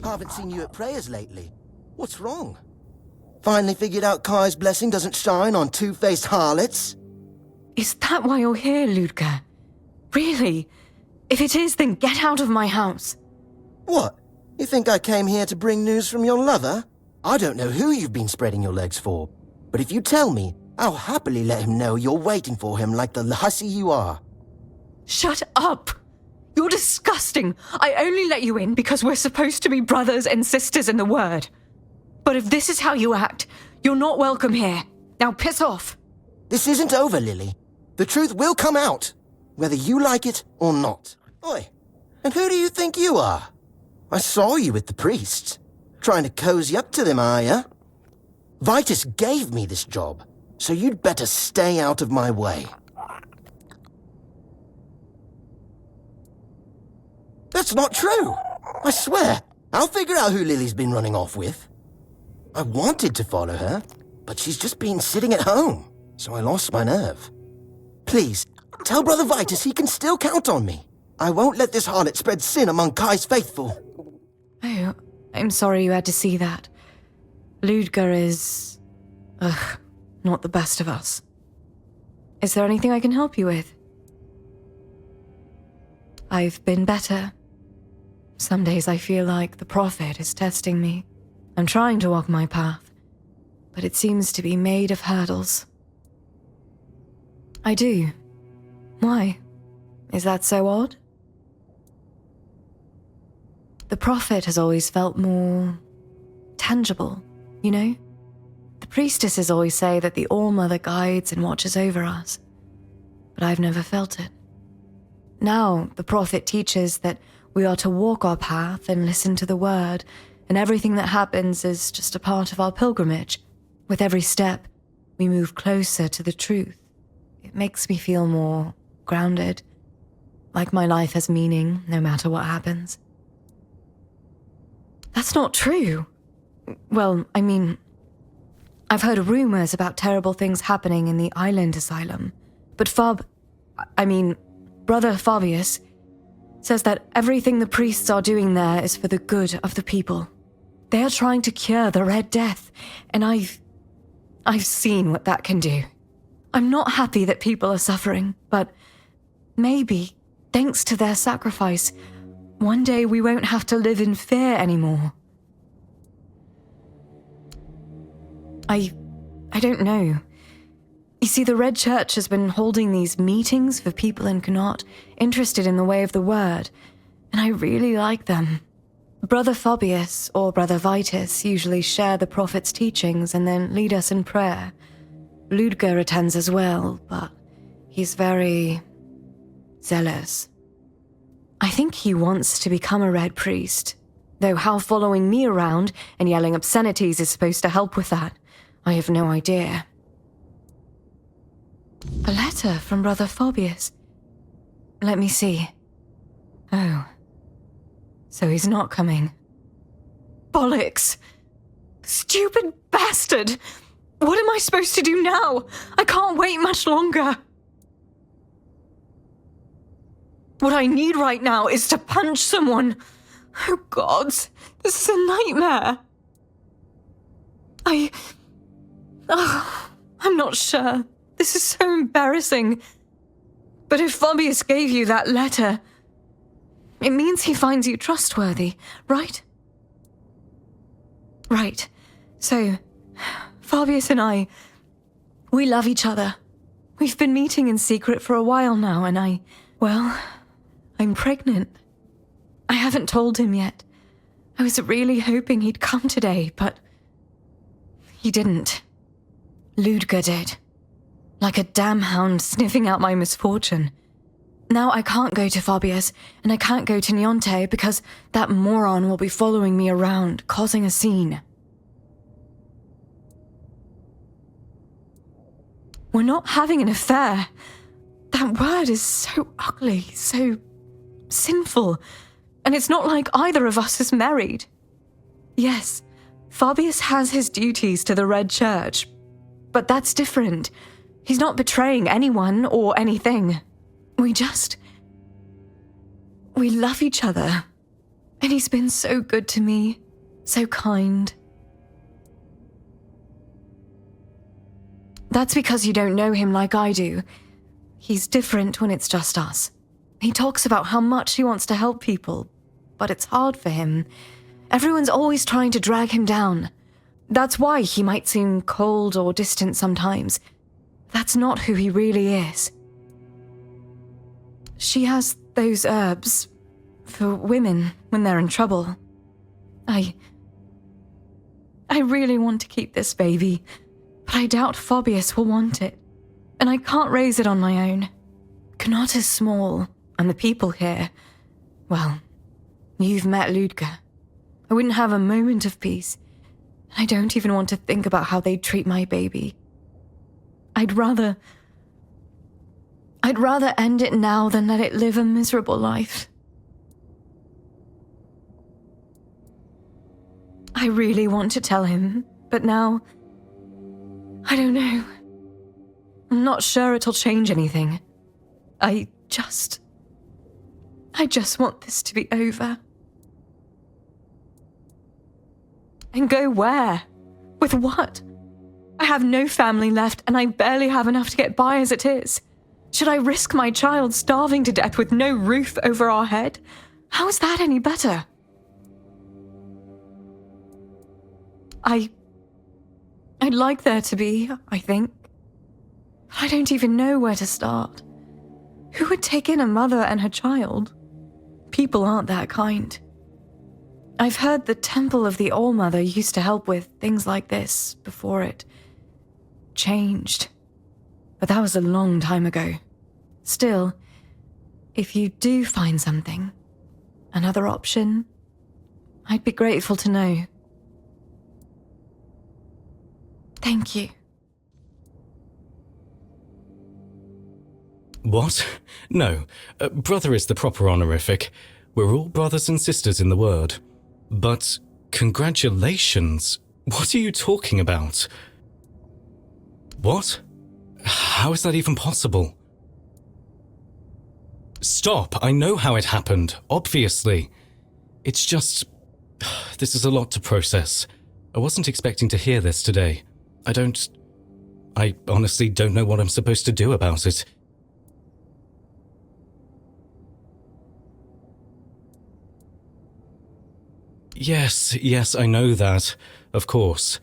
Haven't seen you at prayers lately. What's wrong? Finally figured out Kai's blessing doesn't shine on two-faced harlots? Is that why you're here, Ludger? Really? If it is, then get out of my house. What? You think I came here to bring news from your lover? I don't know who you've been spreading your legs for, but if you tell me, I'll happily let him know you're waiting for him like the hussy you are. Shut up! You're disgusting. I only let you in because we're supposed to be brothers and sisters in the word. But if this is how you act, you're not welcome here. Now piss off. This isn't over, Lily. The truth will come out, whether you like it or not. Oi, and who do you think you are? I saw you with the priests. Trying to cozy up to them, are ya? Vitus gave me this job, so you'd better stay out of my way. That's not true. I swear. I'll figure out who Lily's been running off with. I wanted to follow her, but she's just been sitting at home, so I lost my nerve. Please, tell Brother Vitus he can still count on me. I won't let this harlot spread sin among Kai's faithful. Oh, I'm sorry you had to see that. Ludger is... not the best of us. Is there anything I can help you with? I've been better. Some days I feel like the prophet is testing me. I'm trying to walk my path, but it seems to be made of hurdles. I do. Why? Is that so odd? The prophet has always felt more tangible, you know? The priestesses always say that the All-Mother guides and watches over us, but I've never felt it. Now, the prophet teaches that we are to walk our path and listen to the word, and everything that happens is just a part of our pilgrimage. With every step, we move closer to the truth. It makes me feel more grounded, like my life has meaning no matter what happens. That's not true. Well, I mean, I've heard rumors about terrible things happening in the island asylum, but Brother Fabius says that everything the priests are doing there is for the good of the people. They are trying to cure the Red Death, and I've seen what that can do. I'm not happy that people are suffering, but maybe, thanks to their sacrifice, one day we won't have to live in fear anymore. I don't know. You see, the Red Church has been holding these meetings for people in Connaught interested in the way of the word, and I really like them. Brother Fabius or Brother Vitus usually share the prophet's teachings and then lead us in prayer. Ludger attends as well, but he's very zealous. I think he wants to become a Red Priest, though how following me around and yelling obscenities is supposed to help with that, I have no idea. A letter from Brother Fabius. Let me see. Oh. So he's not coming. Bollocks! Stupid bastard! What am I supposed to do now? I can't wait much longer. What I need right now is to punch someone. Oh God, this is a nightmare. I'm not sure. This is so embarrassing. But if Fabius gave you that letter, it means he finds you trustworthy, right? Right. So, Fabius and I, we love each other. We've been meeting in secret for a while now, and I'm pregnant. I haven't told him yet. I was really hoping he'd come today, but he didn't. Ludger did. Like a damn hound sniffing out my misfortune. Now I can't go to Fabius, and I can't go to Niente because that moron will be following me around, causing a scene. We're not having an affair. That word is so ugly, so sinful, and it's not like either of us is married. Yes, Fabius has his duties to the Red Church, but that's different. He's not betraying anyone or anything. We love each other. And he's been so good to me, so kind. That's because you don't know him like I do. He's different when it's just us. He talks about how much he wants to help people, but it's hard for him. Everyone's always trying to drag him down. That's why he might seem cold or distant sometimes. That's not who he really is. She has those herbs for women when they're in trouble. I really want to keep this baby, but I doubt Phobius will want it, and I can't raise it on my own. Connaught is small, and the people here, well, you've met Ludger. I wouldn't have a moment of peace. I don't even want to think about how they'd treat my baby. I'd rather end it now than let it live a miserable life. I really want to tell him, but now, I don't know. I'm not sure it'll change anything. I just want this to be over. And go where? With what? I have no family left, and I barely have enough to get by as it is. Should I risk my child starving to death with no roof over our head? How is that any better? I'd like there to be, I think. But I don't even know where to start. Who would take in a mother and her child? People aren't that kind. I've heard the Temple of the All-Mother used to help with things like this before it changed. But that was a long time ago. Still, if you do find something, another option, I'd be grateful to know. Thank you. What? No, brother is the proper honorific. We're all brothers and sisters in the word. But congratulations? What are you talking about? What? How is that even possible? Stop! I know how it happened, obviously. It's just... This is a lot to process. I wasn't expecting to hear this today. I honestly don't know what I'm supposed to do about it. Yes, I know that, of course.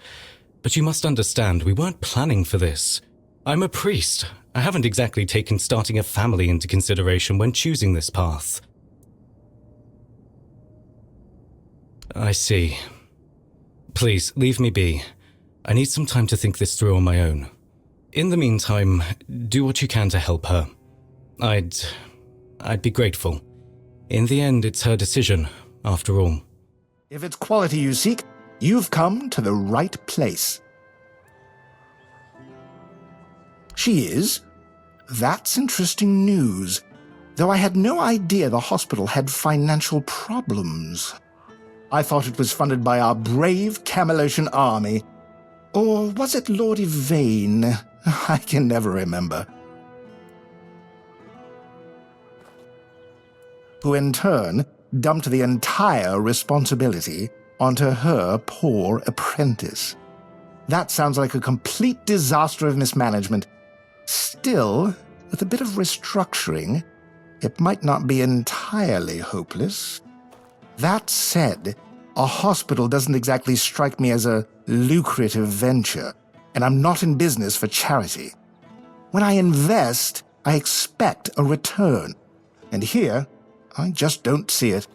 But you must understand, we weren't planning for this. I'm a priest. I haven't exactly taken starting a family into consideration when choosing this path. I see. Please, leave me be. I need some time to think this through on my own. In the meantime, do what you can to help her. I'd be grateful. In the end, it's her decision, after all. If it's quality you seek, you've come to the right place. She is. That's interesting news. Though I had no idea the hospital had financial problems. I thought it was funded by our brave Camelosian army. Or was it Lord Yvain? I can never remember. Who in turn dumped the entire responsibility onto her poor apprentice. That sounds like a complete disaster of mismanagement. Still, with a bit of restructuring, it might not be entirely hopeless. That said, a hospital doesn't exactly strike me as a lucrative venture, and I'm not in business for charity. When I invest, I expect a return, and here, I just don't see it.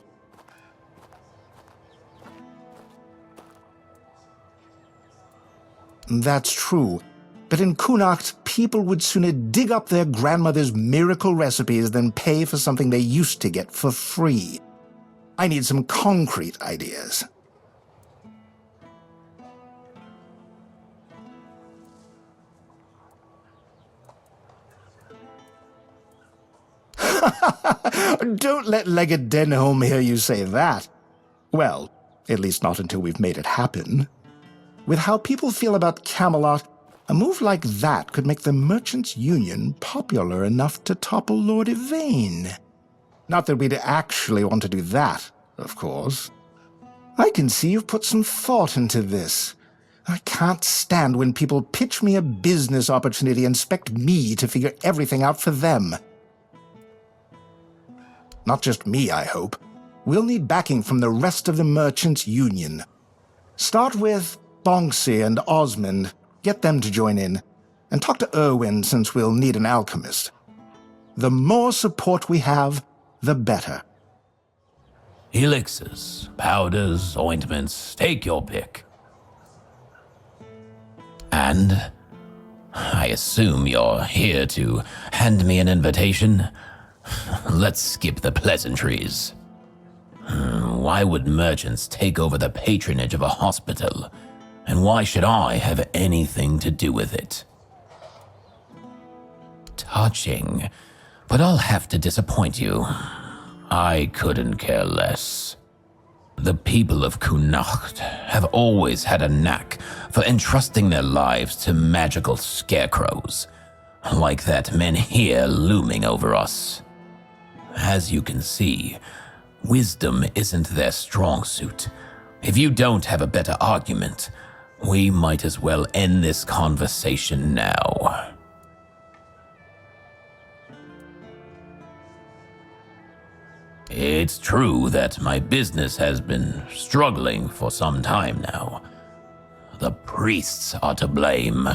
That's true, but in Connaught, people would sooner dig up their grandmother's miracle recipes than pay for something they used to get for free. I need some concrete ideas. Don't let Leggett Denholm hear you say that. Well, at least not until we've made it happen. With how people feel about Camelot, a move like that could make the Merchants' Union popular enough to topple Lord Yvain. Not that we'd actually want to do that, of course. I can see you've put some thought into this. I can't stand when people pitch me a business opportunity and expect me to figure everything out for them. Not just me, I hope. We'll need backing from the rest of the Merchants' Union. Start with Bonksy and Osmond. Get them to join in. And talk to Irwin, since we'll need an alchemist. The more support we have, the better. Elixirs, powders, ointments, take your pick. And I assume you're here to hand me an invitation? Let's skip the pleasantries. Why would merchants take over the patronage of a hospital? And why should I have anything to do with it? Touching, but I'll have to disappoint you. I couldn't care less. The people of Connacht have always had a knack for entrusting their lives to magical scarecrows, like that men here looming over us. As you can see, wisdom isn't their strong suit. If you don't have a better argument, we might as well end this conversation now. It's true that my business has been struggling for some time now. The priests are to blame.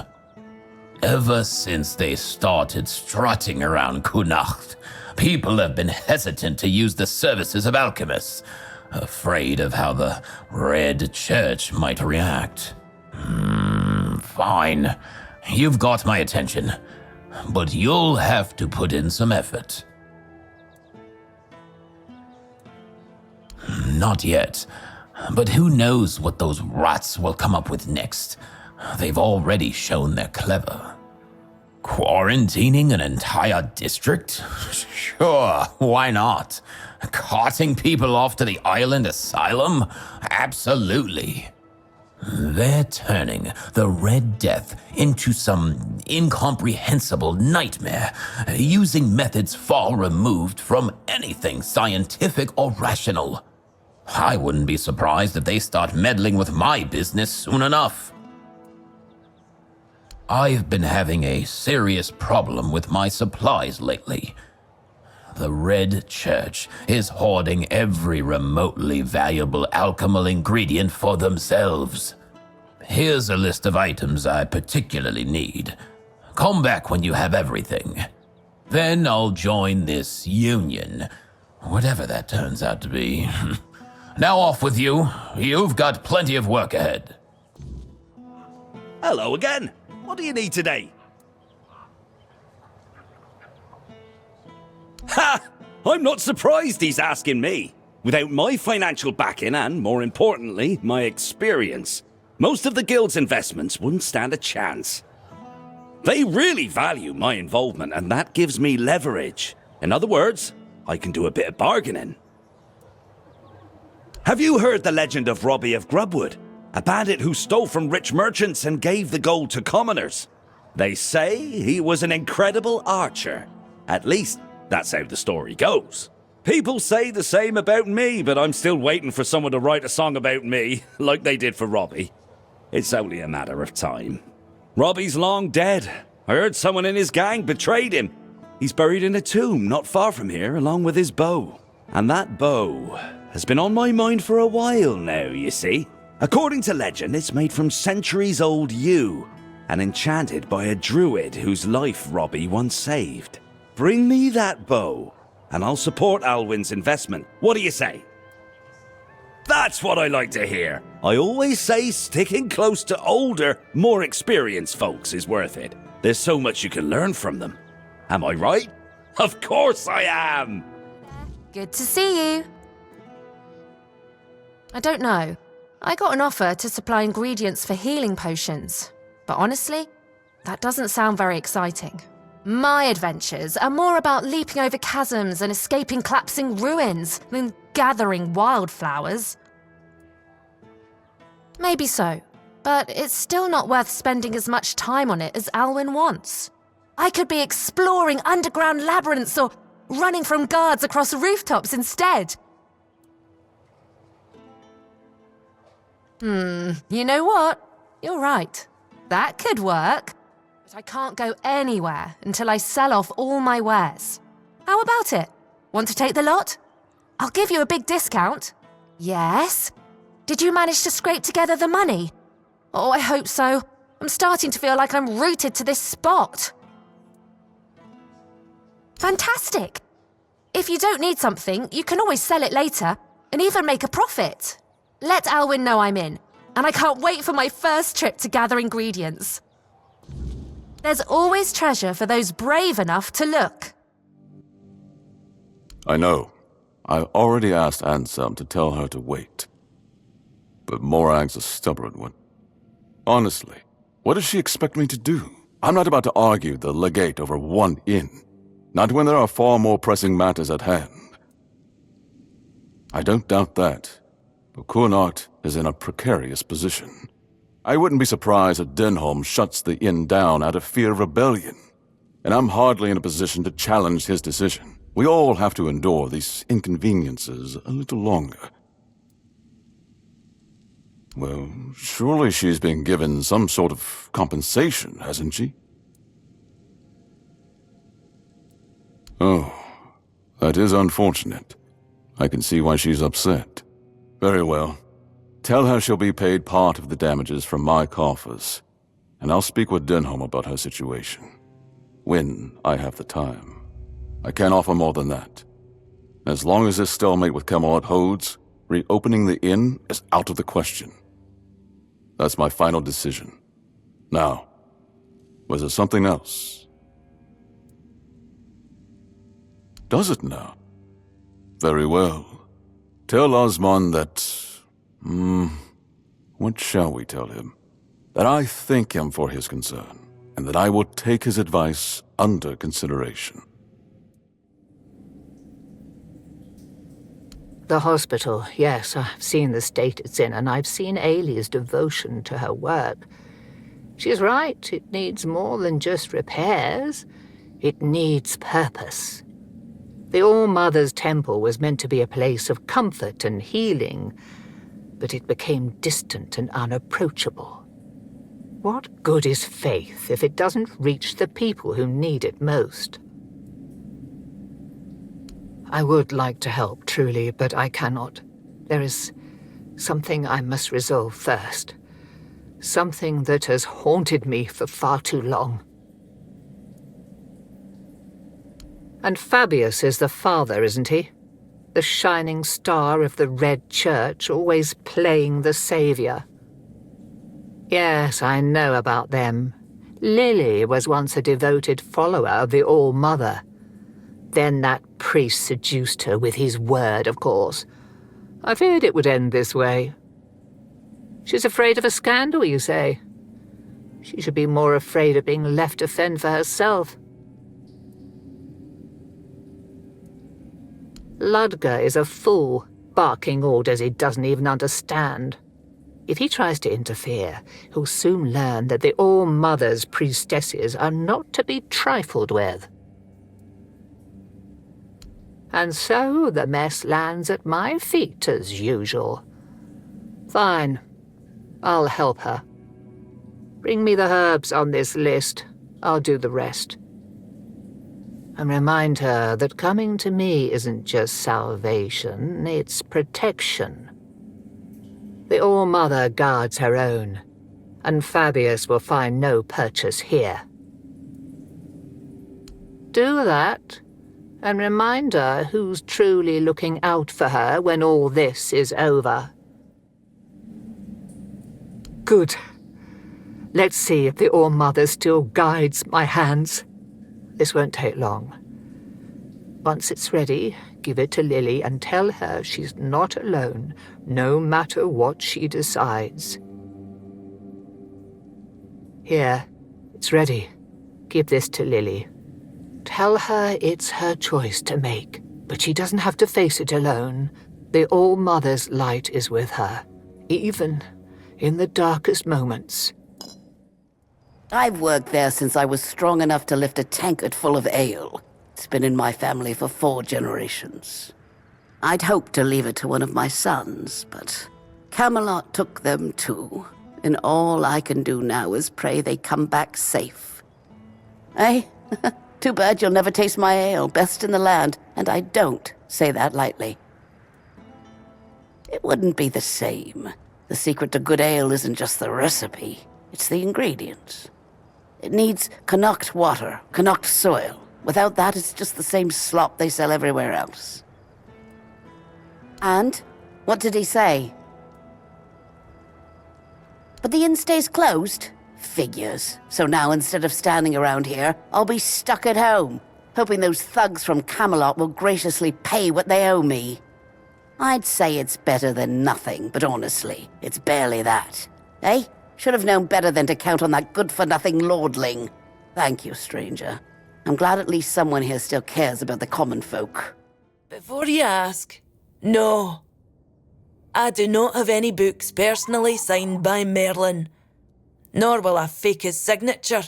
Ever since they started strutting around Connacht, people have been hesitant to use the services of alchemists, afraid of how the Red Church might react. Fine. You've got my attention, but you'll have to put in some effort. Not yet, but who knows what those rats will come up with next. They've already shown they're clever. Quarantining an entire district? Sure, why not? Carting people off to the island asylum? Absolutely. They're turning the Red Death into some incomprehensible nightmare, using methods far removed from anything scientific or rational. I wouldn't be surprised if they start meddling with my business soon enough. I've been having a serious problem with my supplies lately. The Red Church is hoarding every remotely valuable alchemical ingredient for themselves. Here's a list of items I particularly need. Come back when you have everything. Then I'll join this union, whatever that turns out to be. Now off with you. You've got plenty of work ahead. Hello again. What do you need today? Ha! I'm not surprised he's asking me. Without my financial backing and, more importantly, my experience, most of the guild's investments wouldn't stand a chance. They really value my involvement, and that gives me leverage. In other words, I can do a bit of bargaining. Have you heard the legend of Robbie of Grubwood? A bandit who stole from rich merchants and gave the gold to commoners. They say he was an incredible archer. At least, that's how the story goes. People say the same about me, but I'm still waiting for someone to write a song about me, like they did for Robbie. It's only a matter of time. Robbie's long dead. I heard someone in his gang betrayed him. He's buried in a tomb not far from here, along with his bow. And that bow has been on my mind for a while now, you see. According to legend, it's made from centuries-old yew, and enchanted by a druid whose life Robbie once saved. Bring me that bow, and I'll support Alwyn's investment. What do you say? That's what I like to hear. I always say sticking close to older, more experienced folks is worth it. There's so much you can learn from them. Am I right? Of course I am! Good to see you. I don't know. I got an offer to supply ingredients for healing potions, but honestly, that doesn't sound very exciting. My adventures are more about leaping over chasms and escaping collapsing ruins than gathering wildflowers. Maybe so, but it's still not worth spending as much time on it as Alwyn wants. I could be exploring underground labyrinths or running from guards across rooftops instead. You know what? You're right. That could work. But I can't go anywhere until I sell off all my wares. How about it? Want to take the lot? I'll give you a big discount. Yes? Did you manage to scrape together the money? Oh, I hope so. I'm starting to feel like I'm rooted to this spot. Fantastic. If you don't need something, you can always sell it later and even make a profit. Let Alwyn know I'm in, and I can't wait for my first trip to gather ingredients. There's always treasure for those brave enough to look. I know. I already asked Anselm to tell her to wait. But Morag's a stubborn one. Honestly, what does she expect me to do? I'm not about to argue the legate over one inn. Not when there are far more pressing matters at hand. I don't doubt that, but Kunart is in a precarious position. I wouldn't be surprised if Denholm shuts the inn down out of fear of rebellion, and I'm hardly in a position to challenge his decision. We all have to endure these inconveniences a little longer. Well, surely she's been given some sort of compensation, hasn't she? Oh, that is unfortunate. I can see why she's upset. Very well. Tell her she'll be paid part of the damages from my coffers, and I'll speak with Denholm about her situation. When I have the time. I can't offer more than that. As long as this stalemate with Camelot holds, reopening the inn is out of the question. That's my final decision. Now, was there something else? Does it now? Very well. Tell Osmond that... what shall we tell him? That I thank him for his concern, and that I will take his advice under consideration. The hospital, yes, I've seen the state it's in, and I've seen Ailey's devotion to her work. She's right, it needs more than just repairs. It needs purpose. The All-Mother's Temple was meant to be a place of comfort and healing, but it became distant and unapproachable. What good is faith if it doesn't reach the people who need it most? I would like to help, truly, but I cannot. There is something I must resolve first. Something that has haunted me for far too long. And Fabius is the father, isn't he? The shining star of the Red Church, always playing the savior. Yes, I know about them. Lily was once a devoted follower of the All-Mother. Then that priest seduced her with his word, of course. I feared it would end this way. She's afraid of a scandal, you say? She should be more afraid of being left to fend for herself. Ludger is a fool, barking orders he doesn't even understand. If he tries to interfere, he'll soon learn that the All-Mother's priestesses are not to be trifled with. And so the mess lands at my feet as usual. Fine. I'll help her. Bring me the herbs on this list. I'll do the rest. And remind her that coming to me isn't just salvation, it's protection. The All-Mother guards her own, and Fabius will find no purchase here. Do that, and remind her who's truly looking out for her when all this is over. Good. Let's see if the All-Mother still guides my hands. This won't take long. Once it's ready, give it to Lily and tell her she's not alone, no matter what she decides. Here, it's ready. Give this to Lily. Tell her it's her choice to make, but she doesn't have to face it alone. The All-Mother's light is with her, even in the darkest moments. I've worked there since I was strong enough to lift a tankard full of ale. It's been in my family for 4 generations. I'd hoped to leave it to one of my sons, but Camelot took them too, and all I can do now is pray they come back safe. Eh? Too bad you'll never taste my ale, best in the land, and I don't say that lightly. It wouldn't be the same. The secret to good ale isn't just the recipe, it's the ingredients. It needs Connacht water, Connacht soil. Without that, it's just the same slop they sell everywhere else. And? What did he say? But the inn stays closed? Figures. So now instead of standing around here, I'll be stuck at home, hoping those thugs from Camelot will graciously pay what they owe me. I'd say it's better than nothing, but honestly, it's barely that. Eh? Should have known better than to count on that good-for-nothing lordling. Thank you, stranger. I'm glad at least someone here still cares about the common folk. Before you ask, no. I do not have any books personally signed by Merlin, nor will I fake his signature.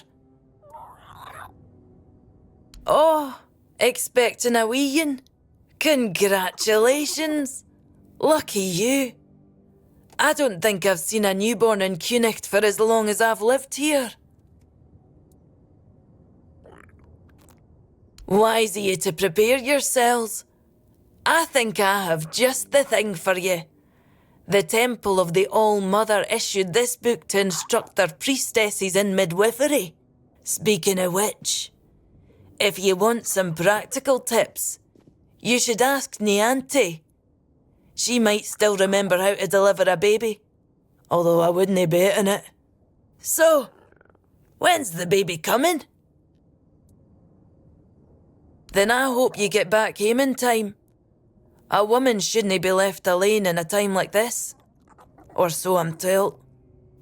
Oh, expecting a wee un? Congratulations! Lucky you. I don't think I've seen a newborn in Connacht for as long as I've lived here. Wise of you to prepare yourselves. I think I have just the thing for you. The Temple of the All-Mother issued this book to instruct their priestesses in midwifery. Speaking of which, if you want some practical tips, you should ask Nianti. She might still remember how to deliver a baby, although I wouldn't bet on it. So, when's the baby coming? Then I hope you get back home in time. A woman shouldn't be left alone in a time like this. Or so I'm told.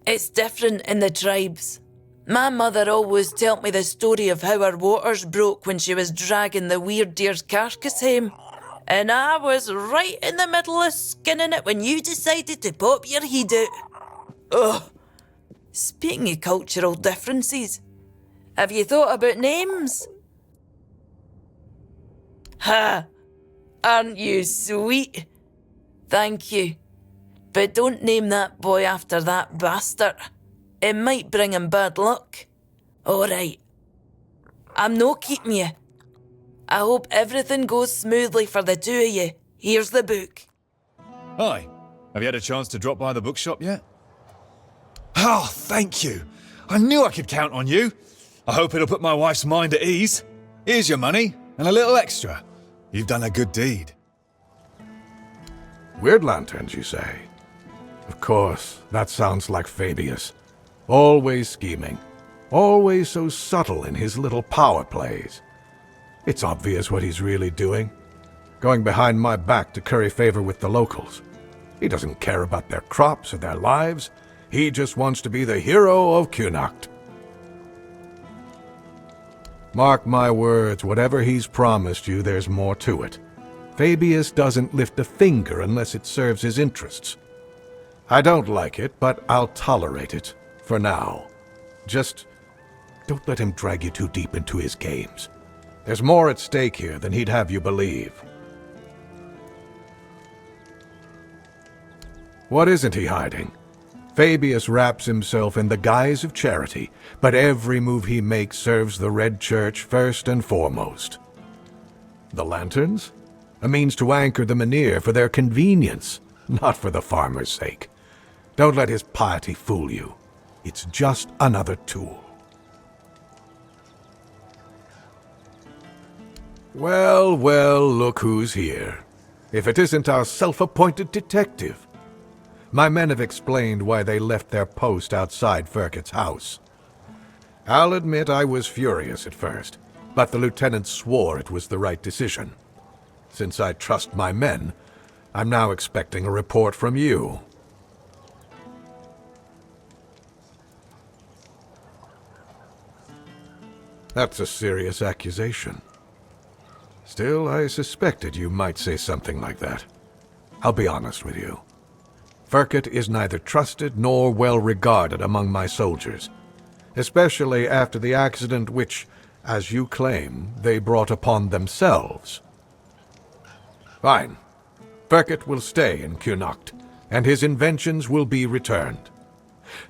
It's different in the tribes. My mother always told me the story of how her waters broke when she was dragging the weird deer's carcass home. And I was right in the middle of skinning it when you decided to pop your head out. Ugh. Speaking of cultural differences, have you thought about names? Ha! Aren't you sweet? Thank you. But don't name that boy after that bastard. It might bring him bad luck. Alright. I'm not keeping you. I hope everything goes smoothly for the two of you. Here's the book. Hi. Have you had a chance to drop by the bookshop yet? Oh, thank you. I knew I could count on you. I hope it'll put my wife's mind at ease. Here's your money, and a little extra. You've done a good deed. Weird lanterns, you say? Of course, that sounds like Fabius. Always scheming. Always so subtle in his little power plays. It's obvious what he's really doing. Going behind my back to curry favor with the locals. He doesn't care about their crops or their lives. He just wants to be the hero of Connacht. Mark my words, whatever he's promised you, there's more to it. Fabius doesn't lift a finger unless it serves his interests. I don't like it, but I'll tolerate it, for now. Just don't let him drag you too deep into his games. There's more at stake here than he'd have you believe. What isn't he hiding? Fabius wraps himself in the guise of charity, but every move he makes serves the Red Church first and foremost. The lanterns? A means to anchor the Menhir for their convenience, not for the farmer's sake. Don't let his piety fool you. It's just another tool. Well, well, look who's here. If it isn't our self-appointed detective. My men have explained why they left their post outside Ferket's house. I'll admit I was furious at first, but the lieutenant swore it was the right decision. Since I trust my men, I'm now expecting a report from you. That's a serious accusation. Still, I suspected you might say something like that. I'll be honest with you. Ferket is neither trusted nor well regarded among my soldiers, especially after the accident which, as you claim, they brought upon themselves. Fine. Ferket will stay in Connacht, and his inventions will be returned.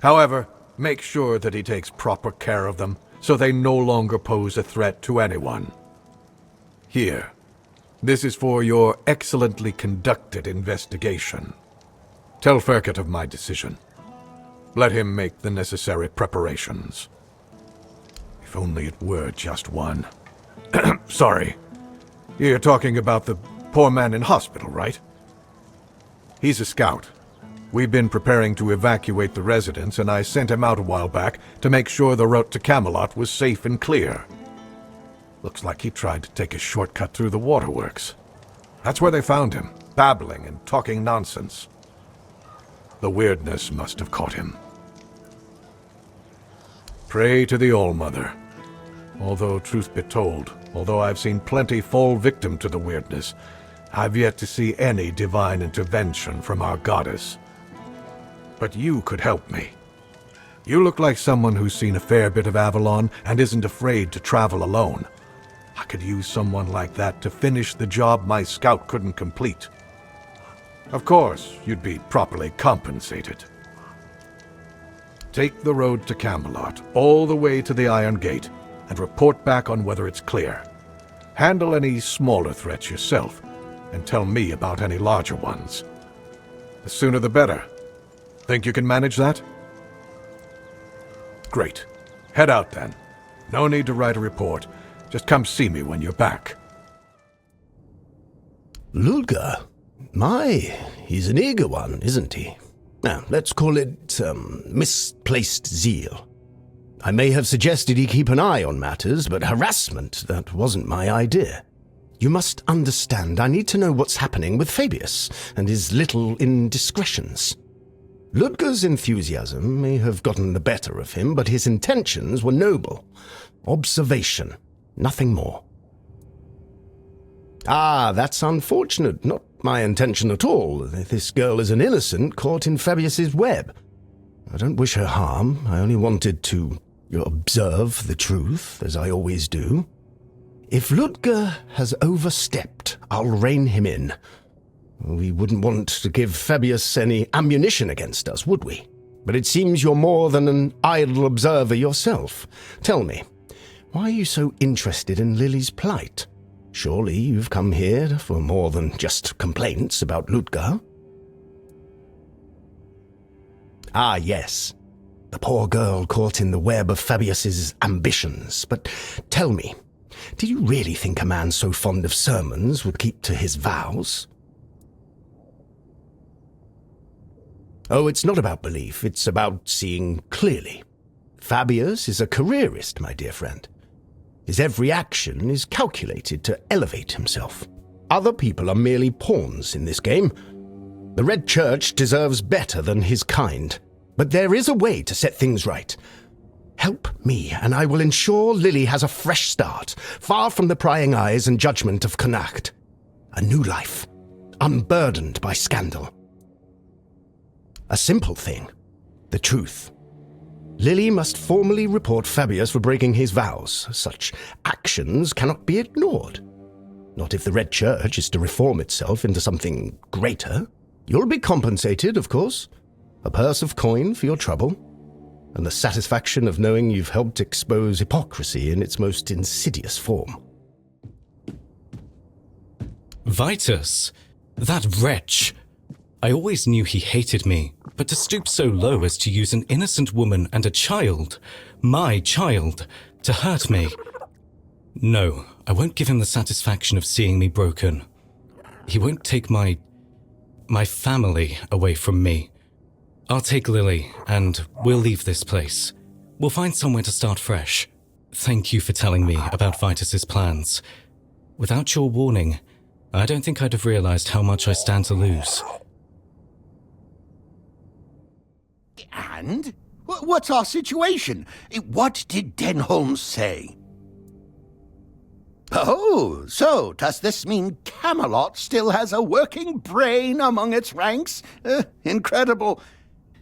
However, make sure that he takes proper care of them so they no longer pose a threat to anyone. Here, this is for your excellently conducted investigation. Tell Ferkett of my decision. Let him make the necessary preparations. If only it were just one. Sorry. You're talking about the poor man in hospital, right? He's a scout. We've been preparing to evacuate the residence, and I sent him out a while back to make sure the route to Camelot was safe and clear. Looks like he tried to take a shortcut through the waterworks. That's where they found him, babbling and talking nonsense. The weirdness must have caught him. Pray to the All-Mother. Although, truth be told, although I've seen plenty fall victim to the weirdness, I've yet to see any divine intervention from our goddess. But you could help me. You look like someone who's seen a fair bit of Avalon and isn't afraid to travel alone. I could use someone like that to finish the job my scout couldn't complete. Of course, you'd be properly compensated. Take the road to Camelot, all the way to the Iron Gate, and report back on whether it's clear. Handle any smaller threats yourself, and tell me about any larger ones. The sooner the better. Think you can manage that? Great. Head out then. No need to write a report. Just come see me when you're back. Ludger? My, he's an eager one, isn't he? Now, let's call it, misplaced zeal. I may have suggested he keep an eye on matters, but harassment, that wasn't my idea. You must understand, I need to know what's happening with Fabius and his little indiscretions. Ludger's enthusiasm may have gotten the better of him, but his intentions were noble. Observation, nothing more. Ah, that's unfortunate. Not my intention at all. This girl is an innocent caught in Fabius's web. I don't wish her harm. I only wanted to observe the truth, as I always do. If Ludger has overstepped, I'll rein him in. We wouldn't want to give Fabius any ammunition against us, would we? But it seems you're more than an idle observer yourself. Tell me, why are you so interested in Lily's plight? Surely you've come here for more than just complaints about Ludger? Ah, yes. The poor girl caught in the web of Fabius's ambitions. But tell me, did you really think a man so fond of sermons would keep to his vows? Oh, it's not about belief, it's about seeing clearly. Fabius is a careerist, my dear friend. His every action is calculated to elevate himself. Other people are merely pawns in this game. The Red Church deserves better than his kind. But there is a way to set things right. Help me, and I will ensure Lily has a fresh start, far from the prying eyes and judgment of Connacht. A new life, unburdened by scandal. A simple thing, the truth. Lily must formally report Fabius for breaking his vows. Such actions cannot be ignored. Not if the Red Church is to reform itself into something greater. You'll be compensated, of course. A purse of coin for your trouble, and the satisfaction of knowing you've helped expose hypocrisy in its most insidious form. Vitus, that wretch. I always knew he hated me, but to stoop so low as to use an innocent woman and a child, my child, to hurt me. No, I won't give him the satisfaction of seeing me broken. He won't take my family away from me. I'll take Lily, and we'll leave this place. We'll find somewhere to start fresh. Thank you for telling me about Vitus's plans. Without your warning, I don't think I'd have realized how much I stand to lose. And? What's our situation? What did Denholm say? Oh, so does this mean Camelot still has a working brain among its ranks? Incredible.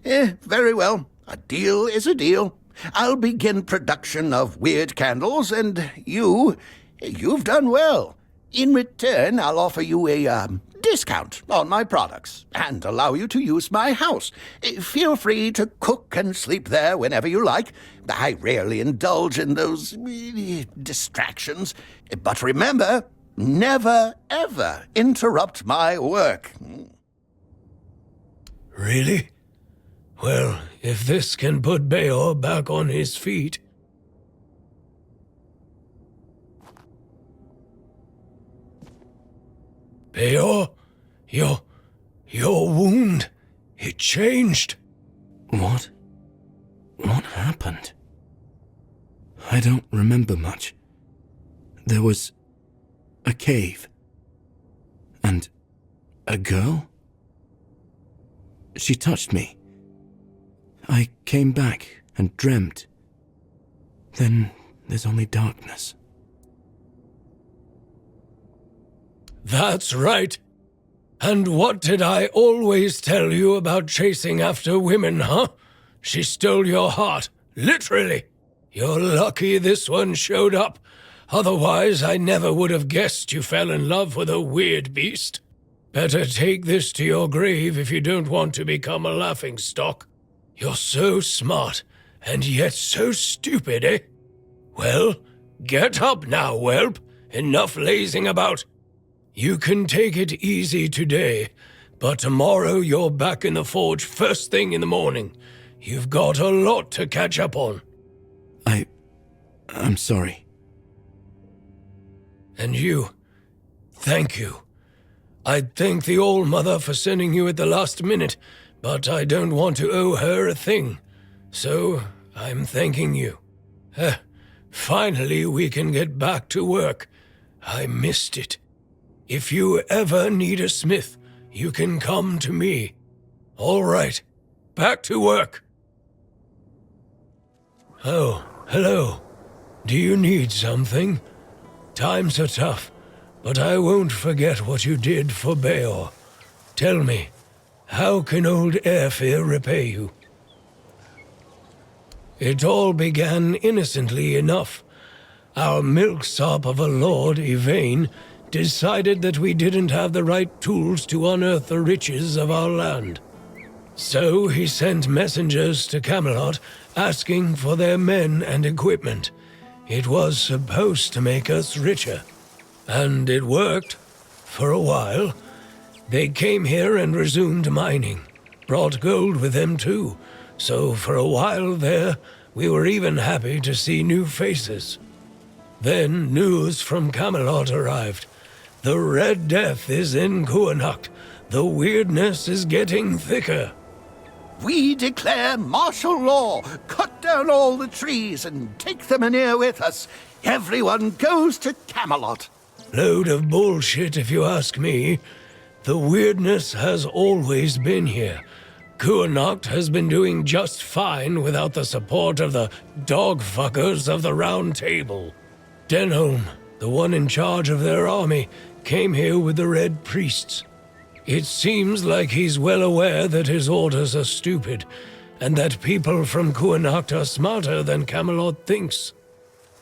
Very well. A deal is a deal. I'll begin production of weird candles, and you've done well. In return, I'll offer you a discount on my products and allow you to use my house. Feel free to cook and sleep there whenever you like. I rarely indulge in those distractions. But remember, never, ever interrupt my work. Really? Well, if this can put Beor back on his feet... Beor, your wound, it changed. What? What happened? I don't remember much. There was a cave. And a girl? She touched me. I came back and dreamt. Then there's only darkness. That's right. And what did I always tell you about chasing after women, huh? She stole your heart, literally. You're lucky this one showed up. Otherwise, I never would have guessed you fell in love with a weird beast. Better take this to your grave if you don't want to become a laughingstock. You're so smart, and yet so stupid, eh? Well, get up now, whelp. Enough lazing about. You can take it easy today, but tomorrow you're back in the forge first thing in the morning. You've got a lot to catch up on. I'm sorry. And you, thank you. I'd thank the All-Mother for sending you at the last minute, but I don't want to owe her a thing. So, I'm thanking you. Finally, we can get back to work. I missed it. If you ever need a smith, you can come to me. All right, back to work. Oh, hello. Do you need something? Times are tough, but I won't forget what you did for Beor. Tell me, how can old Airfear repay you? It all began innocently enough. Our milksop of a lord, Yvain, decided that we didn't have the right tools to unearth the riches of our land. So he sent messengers to Camelot asking for their men and equipment. It was supposed to make us richer. And it worked. For a while. They came here and resumed mining. Brought gold with them too. So for a while there, we were even happy to see new faces. Then news from Camelot arrived. The Red Death is in Kuanacht. The weirdness is getting thicker. We declare martial law, cut down all the trees and take the manure with us. Everyone goes to Camelot. Load of bullshit if you ask me. The weirdness has always been here. Kuanacht has been doing just fine without the support of the dog-fuckers of the Round Table. Denholm, the one in charge of their army, came here with the Red Priests. It seems like he's well aware that his orders are stupid, and that people from Kuanacht are smarter than Camelot thinks.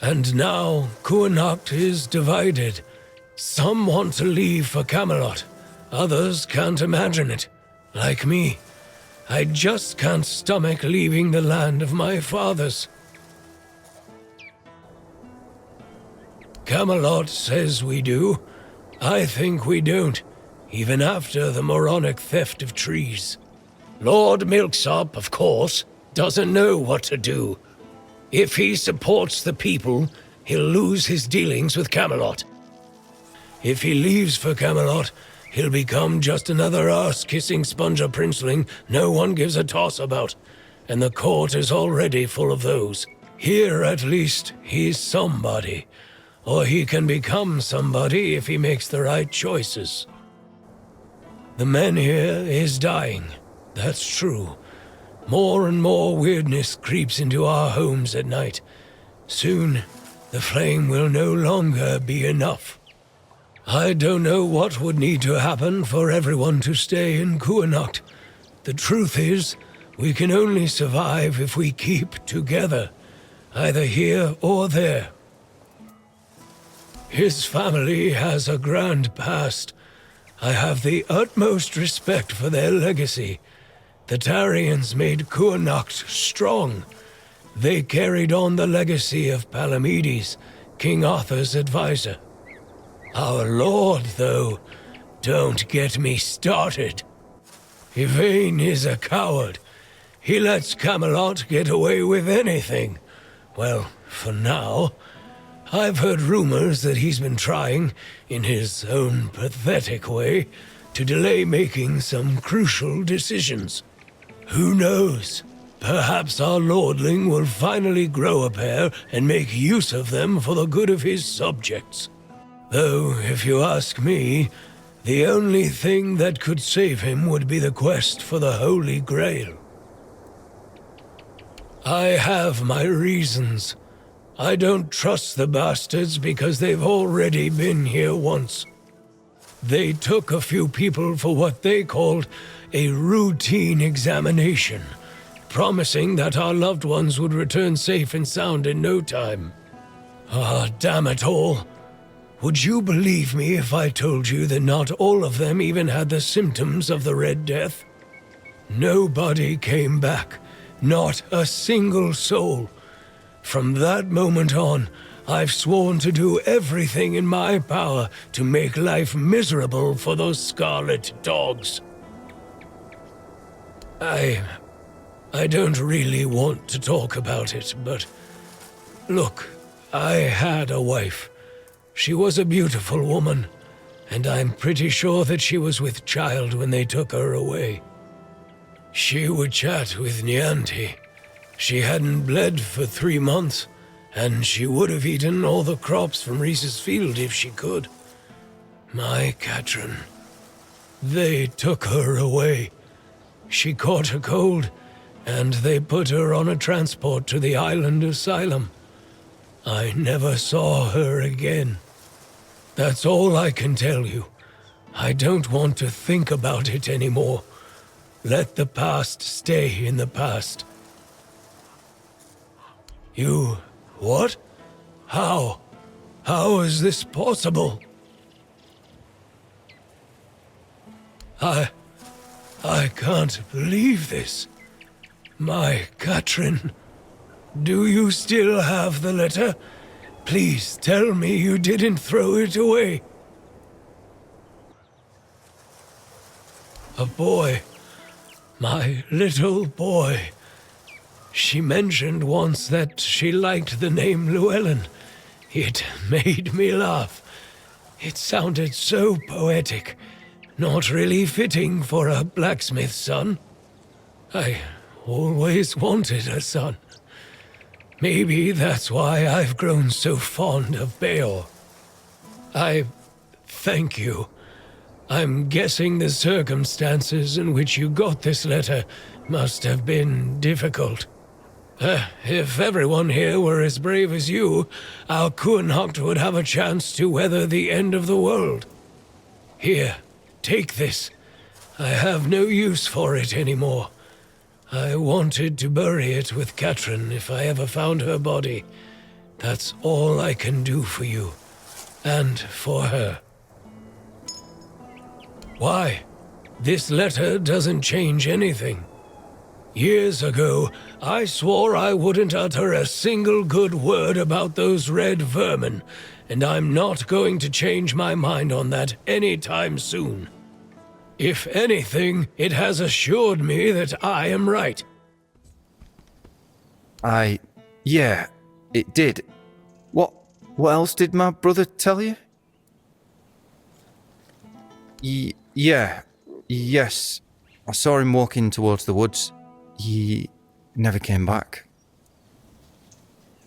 And now Kuanacht is divided. Some want to leave for Camelot, others can't imagine it, like me. I just can't stomach leaving the land of my fathers. Camelot says we do. I think we don't, even after the moronic theft of trees. Lord Milksop, of course, doesn't know what to do. If he supports the people, he'll lose his dealings with Camelot. If he leaves for Camelot, he'll become just another arse-kissing sponger princeling no one gives a toss about, and the court is already full of those. Here, at least, he's somebody. Or he can become somebody if he makes the right choices. The man here is dying, that's true. More and more weirdness creeps into our homes at night. Soon, the flame will no longer be enough. I don't know what would need to happen for everyone to stay in Kuanacht. The truth is, we can only survive if we keep together, either here or there. His family has a grand past. I have the utmost respect for their legacy. The Tarians made Kuanacht strong. They carried on the legacy of Palamedes, King Arthur's advisor. Our lord, though, don't get me started. Yvain is a coward. He lets Camelot get away with anything. Well, for now. I've heard rumors that he's been trying, in his own pathetic way, to delay making some crucial decisions. Who knows? Perhaps our lordling will finally grow a pair and make use of them for the good of his subjects. Though, if you ask me, the only thing that could save him would be the quest for the Holy Grail. I have my reasons. I don't trust the bastards because they've already been here once. They took a few people for what they called a routine examination, promising that our loved ones would return safe and sound in no time. Ah, damn it all. Would you believe me if I told you that not all of them even had the symptoms of the Red Death? Nobody came back, not a single soul. From that moment on, I've sworn to do everything in my power to make life miserable for those scarlet dogs. I don't really want to talk about it, but look, I had a wife. She was a beautiful woman, and I'm pretty sure that she was with child when they took her away. She would chat with Nianti. She hadn't bled for 3 months, and she would have eaten all the crops from Reese's field if she could. My Katrin. They took her away. She caught a cold, and they put her on a transport to the island asylum. I never saw her again. That's all I can tell you. I don't want to think about it anymore. Let the past stay in the past. You... what? How? How is this possible? I can't believe this. My Katrin, do you still have the letter? Please tell me you didn't throw it away. A boy. My little boy. She mentioned once that she liked the name Llewellyn. It made me laugh. It sounded so poetic, not really fitting for a blacksmith's son. I always wanted a son. Maybe that's why I've grown so fond of Beor. I thank you. I'm guessing the circumstances in which you got this letter must have been difficult. If everyone here were as brave as you, our Kuanacht would have a chance to weather the end of the world. Here, take this. I have no use for it anymore. I wanted to bury it with Katrin if I ever found her body. That's all I can do for you. And for her. Why? This letter doesn't change anything. Years ago, I swore I wouldn't utter a single good word about those red vermin, and I'm not going to change my mind on that anytime soon. If anything, it has assured me that I am right. Yeah, it did. What else did my brother tell you? Yes. I saw him walking towards the woods. He never came back.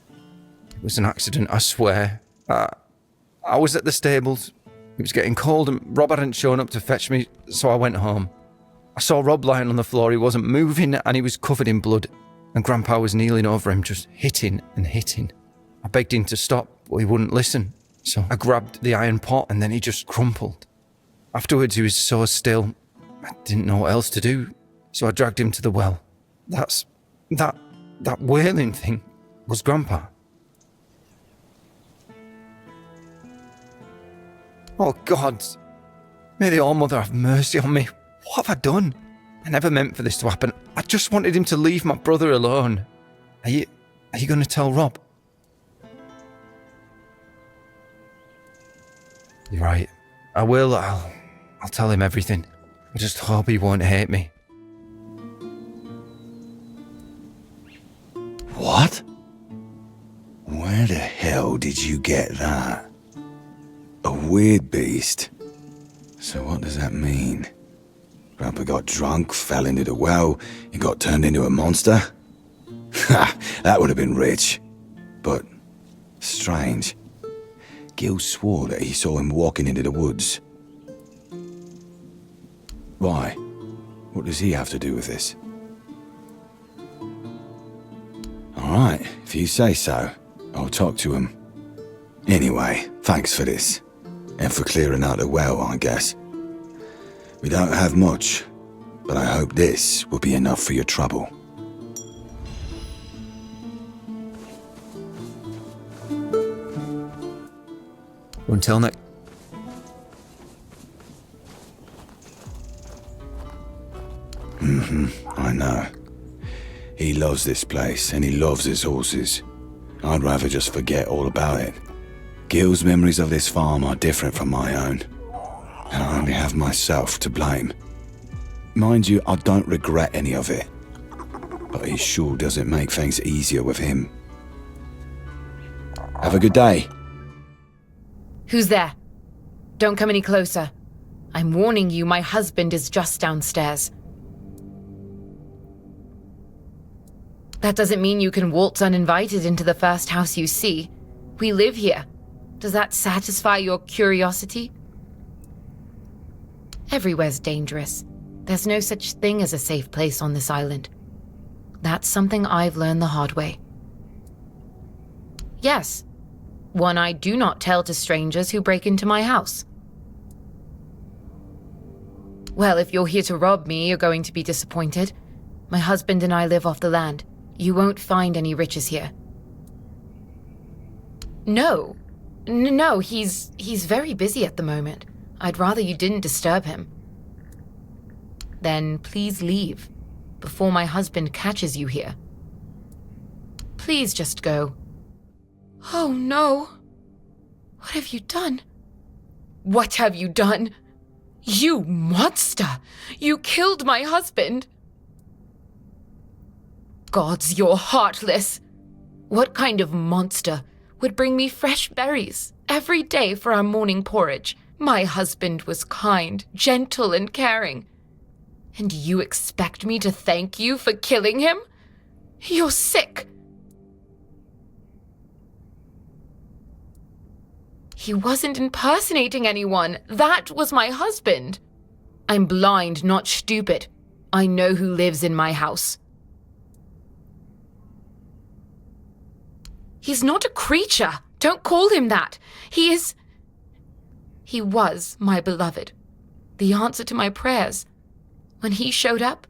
It was an accident, I swear. I was at the stables. It was getting cold and Rob hadn't shown up to fetch me, so I went home. I saw Rob lying on the floor. He wasn't moving and he was covered in blood. And Grandpa was kneeling over him, just hitting and hitting. I begged him to stop, but he wouldn't listen. So I grabbed the iron pot and then he just crumpled. Afterwards, he was so still, I didn't know what else to do. So I dragged him to the well. That wailing thing was Grandpa. Oh, God. May the All-Mother have mercy on me. What have I done? I never meant for this to happen. I just wanted him to leave my brother alone. Are you going to tell Rob? You're right. I will. I'll tell him everything. I just hope he won't hate me. What? Where the hell did you get that? A weird beast. So what does that mean? Grandpa got drunk, fell into the well, and got turned into a monster? Ha! That would have been rich. But strange. Gil swore that he saw him walking into the woods. Why? What does he have to do with this? Alright, if you say so, I'll talk to him. Anyway, thanks for this. And for clearing out the well, I guess. We don't have much, but I hope this will be enough for your trouble. Until next. I know. He loves this place, and he loves his horses. I'd rather just forget all about it. Gil's memories of this farm are different from my own, and I only have myself to blame. Mind you, I don't regret any of it, but he sure doesn't make things easier with him. Have a good day. Who's there? Don't come any closer. I'm warning you, my husband is just downstairs. That doesn't mean you can waltz uninvited into the first house you see. We live here. Does that satisfy your curiosity? Everywhere's dangerous. There's no such thing as a safe place on this island. That's something I've learned the hard way. Yes, one I do not tell to strangers who break into my house. Well, if you're here to rob me, you're going to be disappointed. My husband and I live off the land. You won't find any riches here. No, he's very busy at the moment. I'd rather you didn't disturb him. Then please leave, before my husband catches you here. Please just go. Oh no. What have you done? What have you done? You monster! You killed my husband! Gods, you're heartless. What kind of monster would bring me fresh berries every day for our morning porridge? My husband was kind, gentle, and caring. And you expect me to thank you for killing him? You're sick. He wasn't impersonating anyone. That was my husband. I'm blind, not stupid. I know who lives in my house. He's not a creature. Don't call him that. He was my beloved. The answer to my prayers. When he showed up,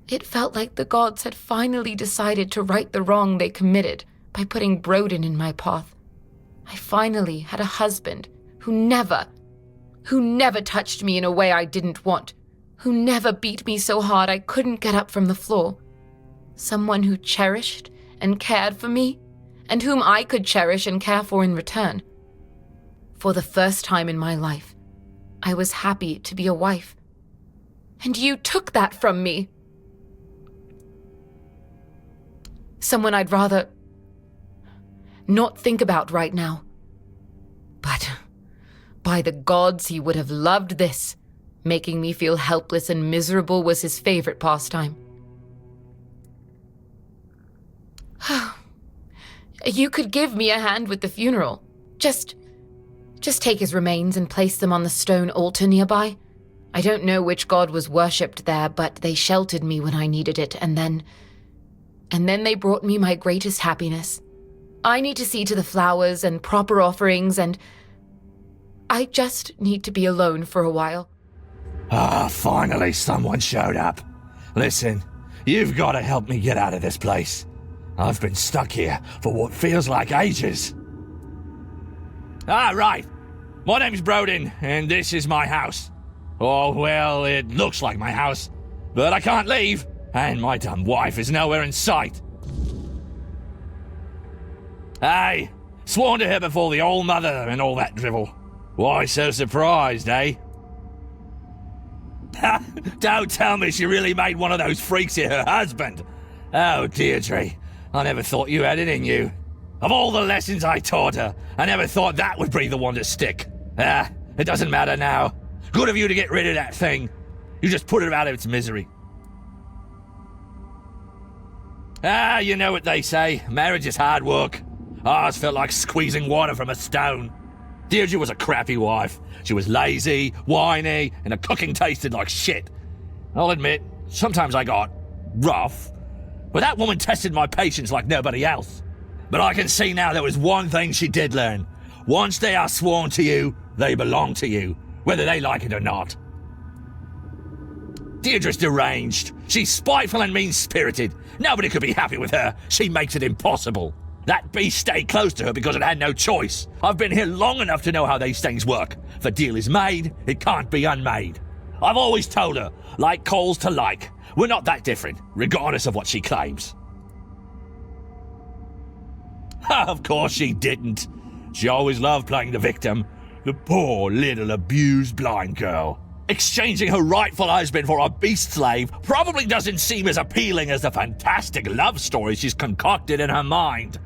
it felt like the gods had finally decided to right the wrong they committed by putting Broden in my path. I finally had a husband who never touched me in a way I didn't want, who never beat me so hard I couldn't get up from the floor. Someone who cherished and cared for me, and whom I could cherish and care for in return. For the first time in my life, I was happy to be a wife. And you took that from me. Someone I'd rather not think about right now. But by the gods, he would have loved this. Making me feel helpless and miserable was his favorite pastime. You could give me a hand with the funeral. Just take his remains and place them on the stone altar nearby. I don't know which god was worshipped there, but they sheltered me when I needed it, and then they brought me my greatest happiness. I need to see to the flowers and proper offerings, and I just need to be alone for a while. Finally someone showed up. Listen, you've got to help me get out of this place. I've been stuck here for what feels like ages. Right. My name's Broden, and this is my house. Oh, well, it looks like my house, but I can't leave, and my dumb wife is nowhere in sight. Hey, sworn to her before the old mother and all that drivel. Why so surprised, eh? Don't tell me she really made one of those freaks here her husband. Oh, Deirdre, I never thought you had it in you. Of all the lessons I taught her, I never thought that would be the one to stick. It doesn't matter now. Good of you to get rid of that thing. You just put it out of its misery. You know what they say. Marriage is hard work. Ours felt like squeezing water from a stone. Deirdre was a crappy wife. She was lazy, whiny, and her cooking tasted like shit. I'll admit, sometimes I got rough, but that woman tested my patience like nobody else. But I can see now there was one thing she did learn. Once they are sworn to you, they belong to you, whether they like it or not. Deirdre's deranged. She's spiteful and mean-spirited. Nobody could be happy with her. She makes it impossible. That beast stayed close to her because it had no choice. I've been here long enough to know how these things work. If a deal is made, it can't be unmade. I've always told her, like calls to like. We're not that different, regardless of what she claims. Of course she didn't. She always loved playing the victim. The poor little abused blind girl. Exchanging her rightful husband for a beast slave probably doesn't seem as appealing as the fantastic love story she's concocted in her mind.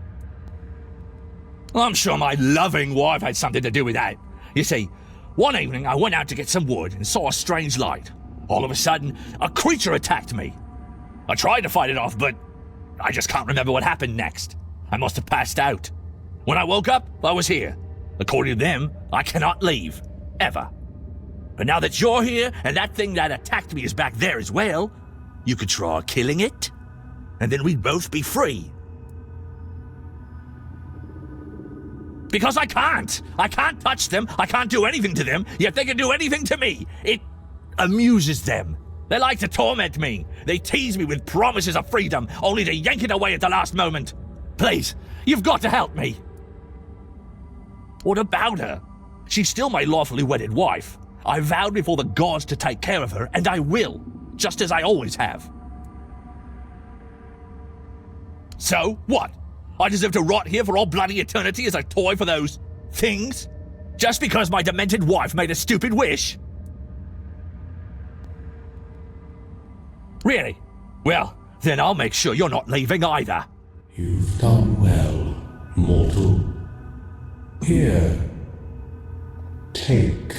I'm sure my loving wife had something to do with that. You see, one evening I went out to get some wood and saw a strange light. All of a sudden, a creature attacked me. I tried to fight it off, but I just can't remember what happened next. I must have passed out. When I woke up, I was here. According to them, I cannot leave. Ever. But now that you're here, and that thing that attacked me is back there as well, you could try killing it, and then we'd both be free. Because I can't. I can't touch them. I can't do anything to them, yet they can do anything to me. It amuses them. They like to torment me. They tease me with promises of freedom, only to yank it away at the last moment. Please, you've got to help me. What about her? She's still my lawfully wedded wife. I vowed before the gods to take care of her, and I will, just as I always have. So, what? I deserve to rot here for all bloody eternity as a toy for those things? Just because my demented wife made a stupid wish? Really? Well, then I'll make sure you're not leaving either. You've done well, mortal. Here, take,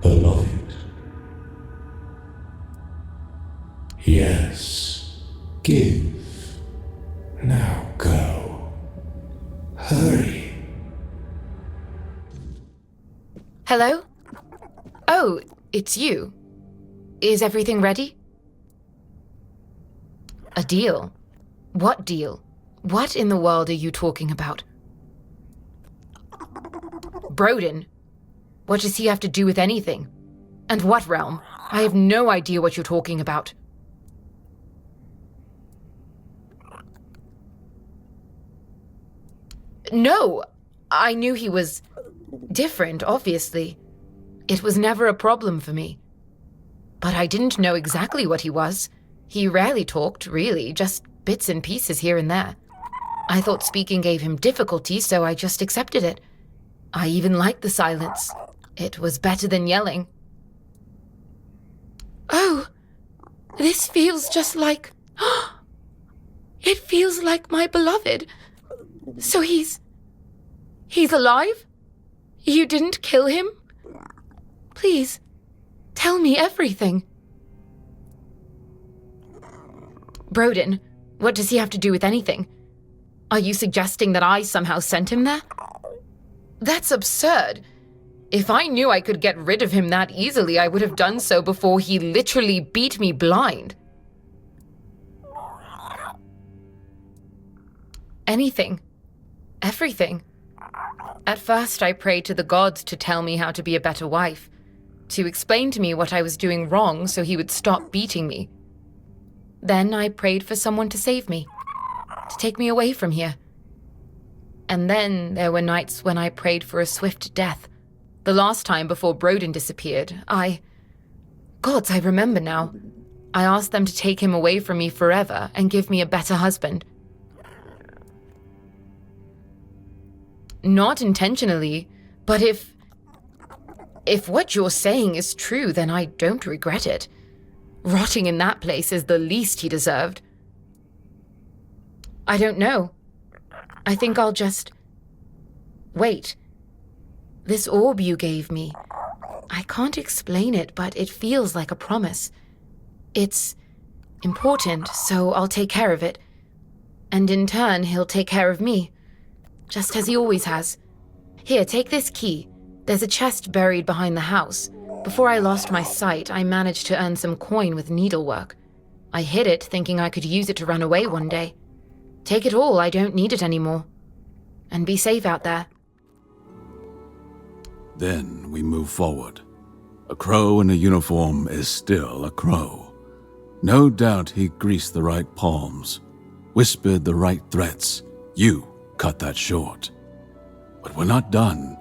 beloved. Yes, give. Now go. Hurry. Hello? Oh, it's you. Is everything ready? A deal? What deal? What in the world are you talking about? Broden? What does he have to do with anything? And what realm? I have no idea what you're talking about. No, I knew he was different, obviously. It was never a problem for me. But I didn't know exactly what he was. He rarely talked, really, just bits and pieces here and there. I thought speaking gave him difficulty, so I just accepted it. I even liked the silence. It was better than yelling. Oh, this feels just like... It feels like my beloved. So he's alive? You didn't kill him? Please, tell me everything. Broden, what does he have to do with anything? Are you suggesting that I somehow sent him there? That's absurd. If I knew I could get rid of him that easily, I would have done so before he literally beat me blind. Anything. Everything. At first, I prayed to the gods to tell me how to be a better wife, to explain to me what I was doing wrong so he would stop beating me. Then I prayed for someone to save me, to take me away from here. And then there were nights when I prayed for a swift death, The last time before Broden disappeared, Gods, I remember now. I asked them to take him away from me forever and give me a better husband. Not intentionally, but if what you're saying is true, then I don't regret it. Rotting in that place is the least he deserved. I don't know. I think I'll just... Wait. This orb you gave me, I can't explain it, but it feels like a promise. It's important, so I'll take care of it. And in turn, he'll take care of me. Just as he always has. Here, take this key. There's a chest buried behind the house. Before I lost my sight, I managed to earn some coin with needlework. I hid it, thinking I could use it to run away one day. Take it all, I don't need it anymore. And be safe out there. Then we move forward. A crow in a uniform is still a crow. No doubt he greased the right palms, whispered the right threats. You cut that short. But we're not done.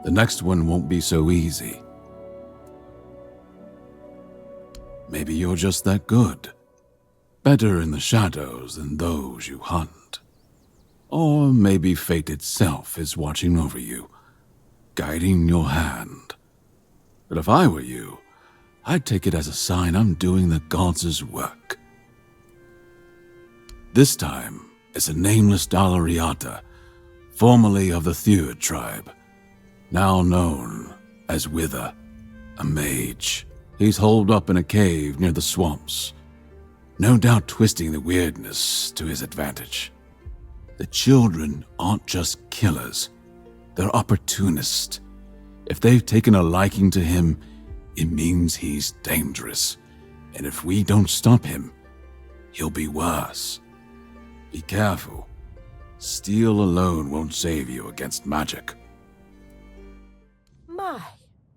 The next one won't be so easy. Maybe you're just that good. Better in the shadows than those you hunt. Or maybe fate itself is watching over you, guiding your hand. But if I were you, I'd take it as a sign I'm doing the gods' work. This time, it's a nameless Dalariata, formerly of the Third tribe, now known as Wither, a mage. He's holed up in a cave near the swamps, no doubt twisting the weirdness to his advantage. The children aren't just killers, they're opportunists. If they've taken a liking to him, it means he's dangerous. And if we don't stop him, he'll be worse. Be careful. Steel alone won't save you against magic. My,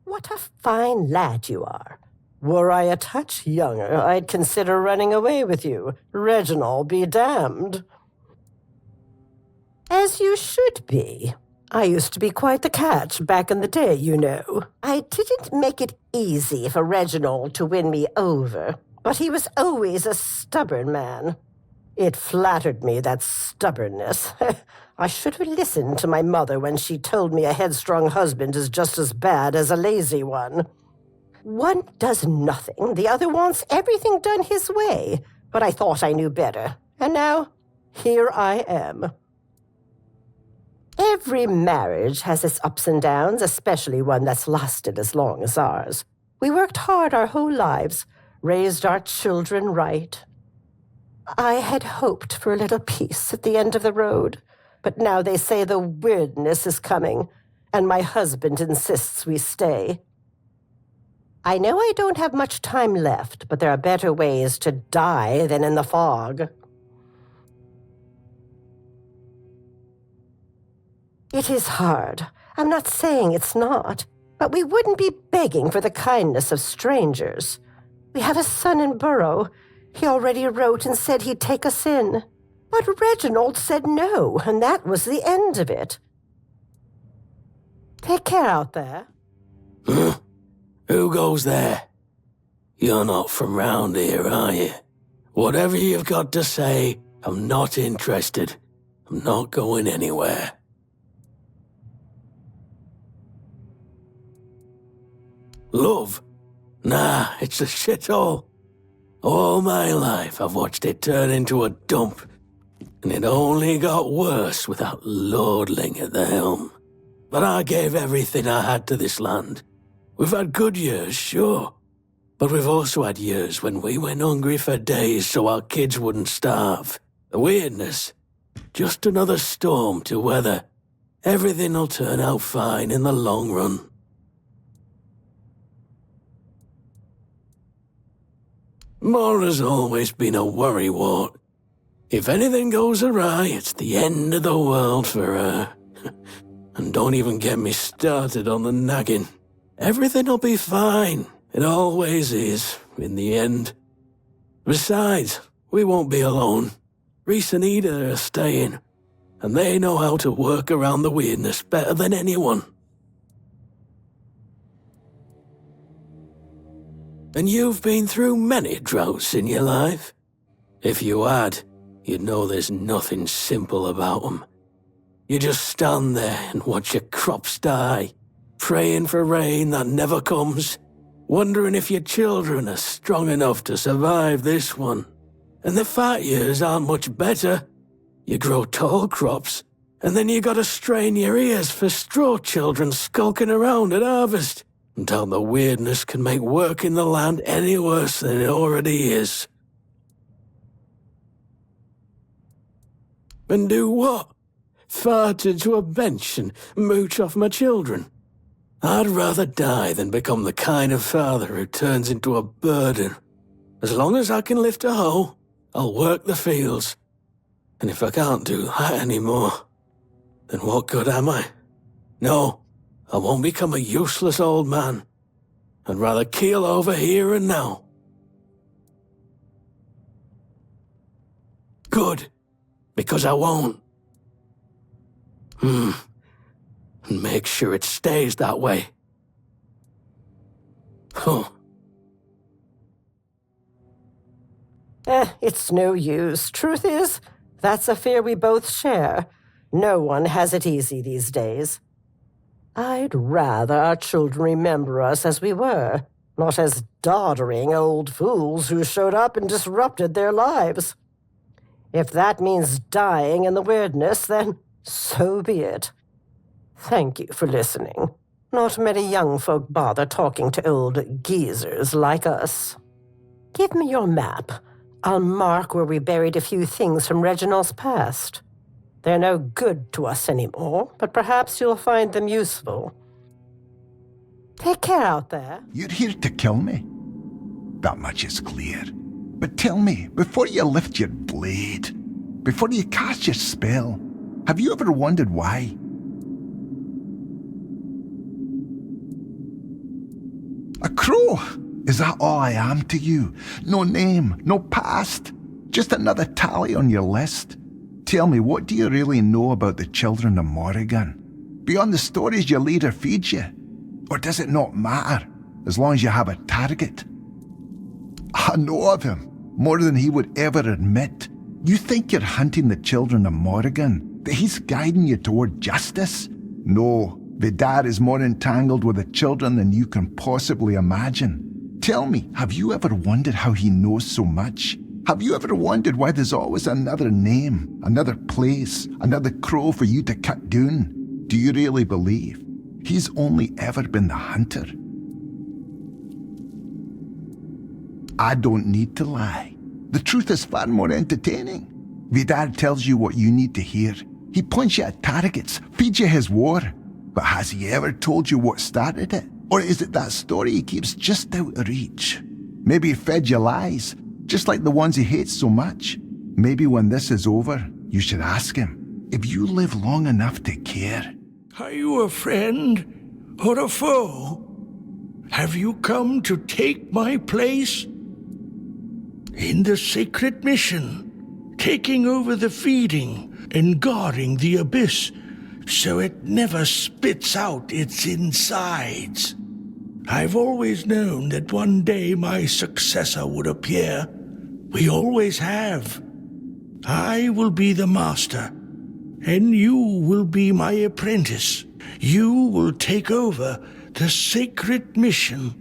what a fine lad you are. Were I a touch younger, I'd consider running away with you. Reginald be damned. As you should be. I used to be quite the catch back in the day, you know. I didn't make it easy for Reginald to win me over, but he was always a stubborn man. It flattered me, that stubbornness. I should have listened to my mother when she told me a headstrong husband is just as bad as a lazy one. One does nothing, the other wants everything done his way. But I thought I knew better, and now, here I am. Every marriage has its ups and downs, especially one that's lasted as long as ours. We worked hard our whole lives, raised our children right. I had hoped for a little peace at the end of the road, but now they say the weirdness is coming, and my husband insists we stay. I know I don't have much time left, but there are better ways to die than in the fog. It is hard. I'm not saying it's not, but we wouldn't be begging for the kindness of strangers. We have a son in Burrow. He already wrote and said he'd take us in. But Reginald said no, and that was the end of it. Take care out there. Who goes there? You're not from round here, are you? Whatever you've got to say, I'm not interested. I'm not going anywhere. Love? Nah, it's a shithole. All my life I've watched it turn into a dump, and it only got worse without lordling at the helm. But I gave everything I had to this land. We've had good years, sure, but we've also had years when we went hungry for days so our kids wouldn't starve. The weirdness, just another storm to weather. Everything'll turn out fine in the long run. Mora's always been a worrywart. If anything goes awry, it's the end of the world for her. And don't even get me started on the nagging. Everything'll be fine. It always is, in the end. Besides, we won't be alone. Reese and Ida are staying, and they know how to work around the weirdness better than anyone. And you've been through many droughts in your life. If you had, you'd know there's nothing simple about them. You just stand there and watch your crops die, praying for rain that never comes, wondering if your children are strong enough to survive this one. And the fat years aren't much better. You grow tall crops, and then you gotta strain your ears for straw children skulking around at harvest, until the weirdness can make working the land any worse than it already is. And do what? Fart into a bench and mooch off my children? I'd rather die than become the kind of father who turns into a burden. As long as I can lift a hoe, I'll work the fields. And if I can't do that anymore, then what good am I? No, I won't become a useless old man. I'd rather keel over here and now. Good, because I won't. And make sure it stays that way. Huh. It's no use. Truth is, that's a fear we both share. No one has it easy these days. I'd rather our children remember us as we were, not as doddering old fools who showed up and disrupted their lives. If that means dying in the weirdness, then so be it. Thank you for listening. Not many young folk bother talking to old geezers like us. Give me your map. I'll mark where we buried a few things from Reginald's past. They're no good to us anymore, but perhaps you'll find them useful. Take care out there. You're here to kill me. That much is clear. But tell me, before you lift your blade, before you cast your spell, have you ever wondered why? A crow! Is that all I am to you? No name, no past, just another tally on your list? Tell me, what do you really know about the children of Morrigan? Beyond the stories your leader feeds you? Or does it not matter, as long as you have a target? I know of him, more than he would ever admit. You think you're hunting the children of Morrigan, that he's guiding you toward justice? No, Vidar is more entangled with the children than you can possibly imagine. Tell me, have you ever wondered how he knows so much? Have you ever wondered why there's always another name, another place, another crow for you to cut down? Do you really believe he's only ever been the hunter? I don't need to lie. The truth is far more entertaining. Vidar tells you what you need to hear. He points you at targets, feeds you his war. But has he ever told you what started it? Or is it that story he keeps just out of reach? Maybe he fed you lies, just like the ones he hates so much. Maybe when this is over, you should ask him, if you live long enough to care. Are you a friend or a foe? Have you come to take my place? In the sacred mission, taking over the feeding and guarding the abyss so it never spits out its insides. I've always known that one day my successor would appear. We always have. I will be the master, and you will be my apprentice. You will take over the sacred mission.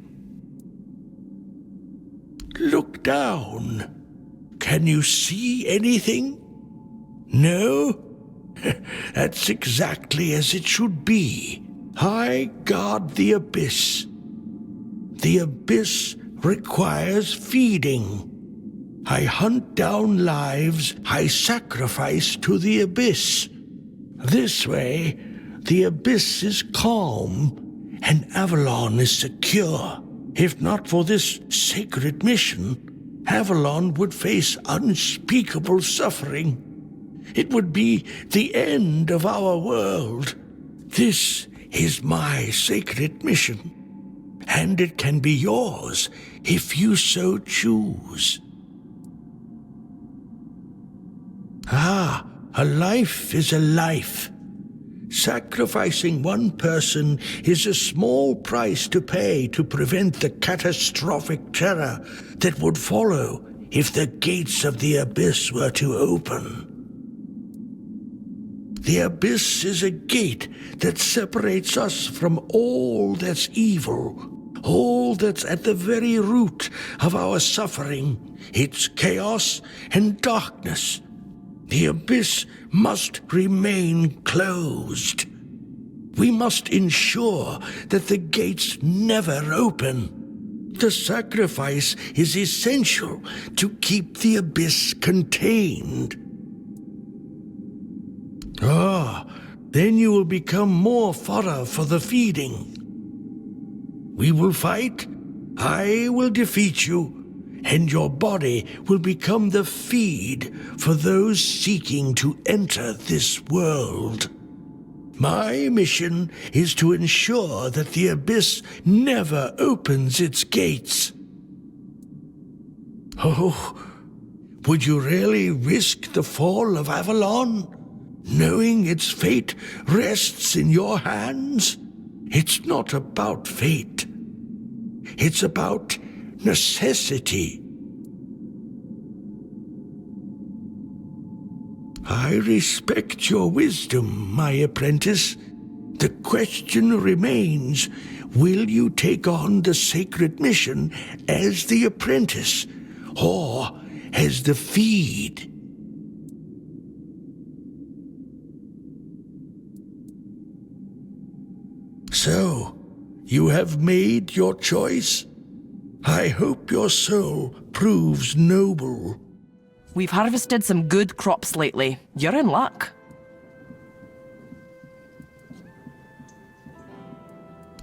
Look down. Can you see anything? No? That's exactly as it should be. I guard the abyss. The abyss requires feeding. I hunt down lives I sacrifice to the abyss. This way, the abyss is calm and Avalon is secure. If not for this sacred mission, Avalon would face unspeakable suffering. It would be the end of our world. This is my sacred mission, and it can be yours if you so choose. A life is a life. Sacrificing one person is a small price to pay to prevent the catastrophic terror that would follow if the gates of the Abyss were to open. The Abyss is a gate that separates us from all that's evil, all that's at the very root of our suffering. It's chaos and darkness. The Abyss must remain closed. We must ensure that the gates never open. The sacrifice is essential to keep the Abyss contained. Then you will become more fodder for the feeding. We will fight, I will defeat you, and your body will become the feed for those seeking to enter this world. My mission is to ensure that the Abyss never opens its gates. Oh, would you really risk the fall of Avalon, knowing its fate rests in your hands? It's not about fate. It's about necessity. I respect your wisdom, my apprentice. The question remains, will you take on the sacred mission as the apprentice, or as the feed? So, you have made your choice? I hope your soul proves noble. We've harvested some good crops lately. You're in luck.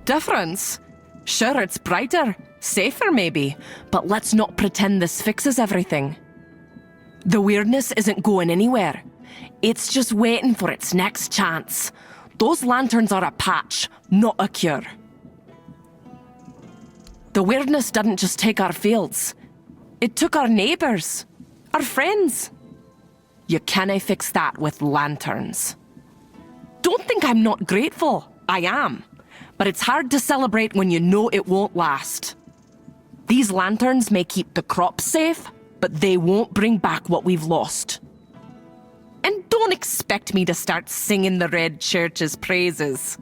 Difference? Sure, it's brighter, safer maybe, but let's not pretend this fixes everything. The weirdness isn't going anywhere. It's just waiting for its next chance. Those lanterns are a patch, not a cure. The weirdness didn't just take our fields. It took our neighbors, our friends. You cannae fix that with lanterns. Don't think I'm not grateful. I am. But it's hard to celebrate when you know it won't last. These lanterns may keep the crops safe, but they won't bring back what we've lost. And don't expect me to start singing the Red Church's praises.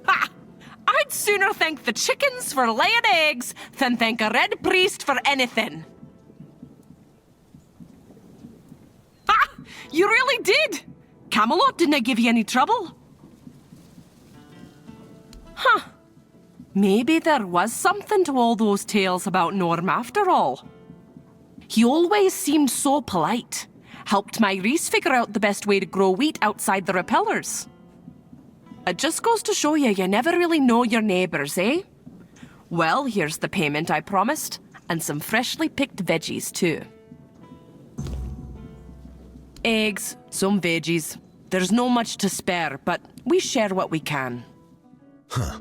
Ha! I'd sooner thank the chickens for laying eggs than thank a red priest for anything. Ha! You really did! Camelot didn't give you any trouble. Huh. Maybe there was something to all those tales about Norm after all. He always seemed so polite. Helped my Reese figure out the best way to grow wheat outside the repellers. It just goes to show you never really know your neighbours, eh? Well, here's the payment I promised, and some freshly picked veggies too. Eggs, some veggies. There's no much to spare, but we share what we can. Huh.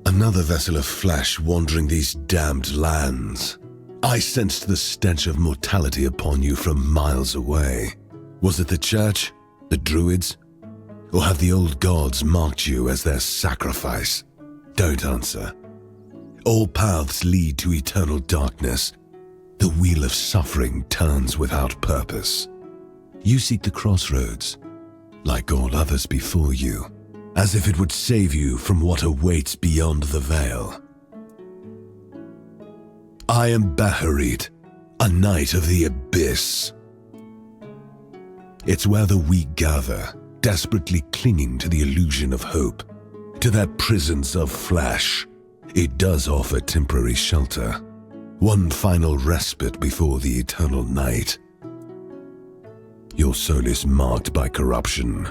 Another vessel of flesh wandering these damned lands. I sensed the stench of mortality upon you from miles away. Was it the church? The druids? Or have the old gods marked you as their sacrifice? Don't answer. All paths lead to eternal darkness. The wheel of suffering turns without purpose. You seek the crossroads, like all others before you, as if it would save you from what awaits beyond the veil. I am Baharit, a knight of the Abyss. It's where the weak gather, desperately clinging to the illusion of hope, to their prisons of flesh. It does offer temporary shelter, one final respite before the eternal night. Your soul is marked by corruption.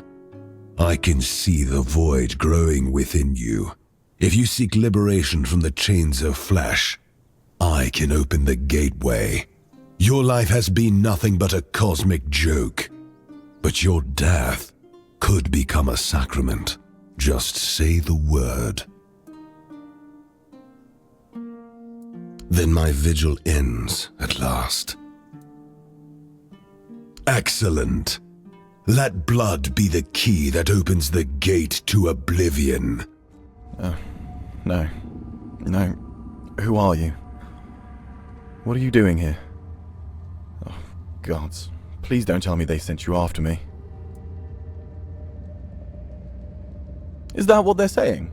I can see the void growing within you. If you seek liberation from the chains of flesh, I can open the gateway. Your life has been nothing but a cosmic joke, but your death could become a sacrament. Just say the word. Then my vigil ends at last. Excellent. Let blood be the key that opens the gate to oblivion. No. No. Who are you? What are you doing here? Oh, gods. Please don't tell me they sent you after me. Is that what they're saying?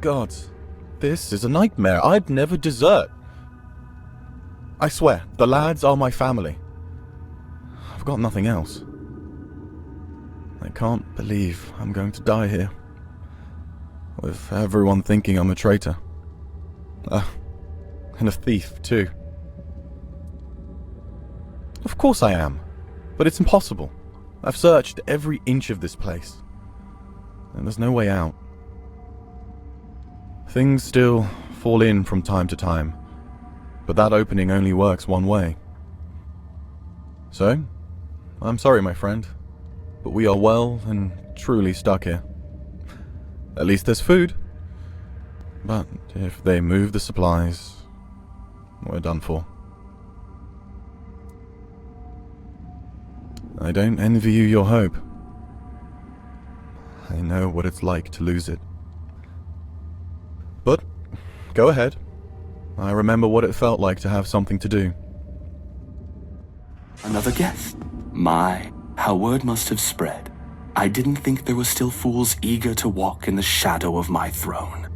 Gods, this is a nightmare. I'd never desert. I swear, the lads are my family. I've got nothing else. I can't believe I'm going to die here. With everyone thinking I'm a traitor. And a thief, too. Of course I am. But it's impossible. I've searched every inch of this place. And there's no way out. Things still fall in from time to time. But that opening only works one way. So, I'm sorry, my friend. But we are well and truly stuck here. At least there's food. But if they move the supplies, we're done for. I don't envy you your hope. I know what it's like to lose it. But, go ahead. I remember what it felt like to have something to do. Another guest? My, how word must have spread. I didn't think there were still fools eager to walk in the shadow of my throne.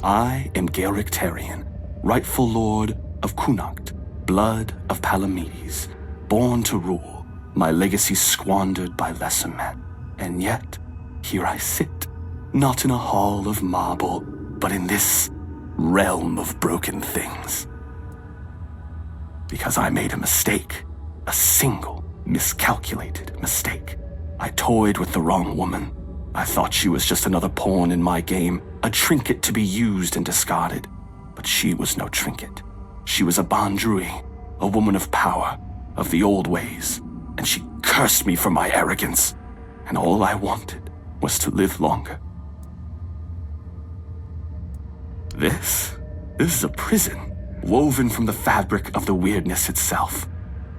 I am Gaelric Tarion, rightful lord of Connacht, blood of Palamedes, born to rule, my legacy squandered by lesser men. And yet, here I sit, not in a hall of marble, but in this realm of broken things. Because I made a mistake, a single, miscalculated mistake. I toyed with the wrong woman. I thought she was just another pawn in my game, a trinket to be used and discarded. But she was no trinket. She was a Bandrui, a woman of power, of the old ways, and she cursed me for my arrogance. And all I wanted was to live longer. This is a prison, woven from the fabric of the weirdness itself.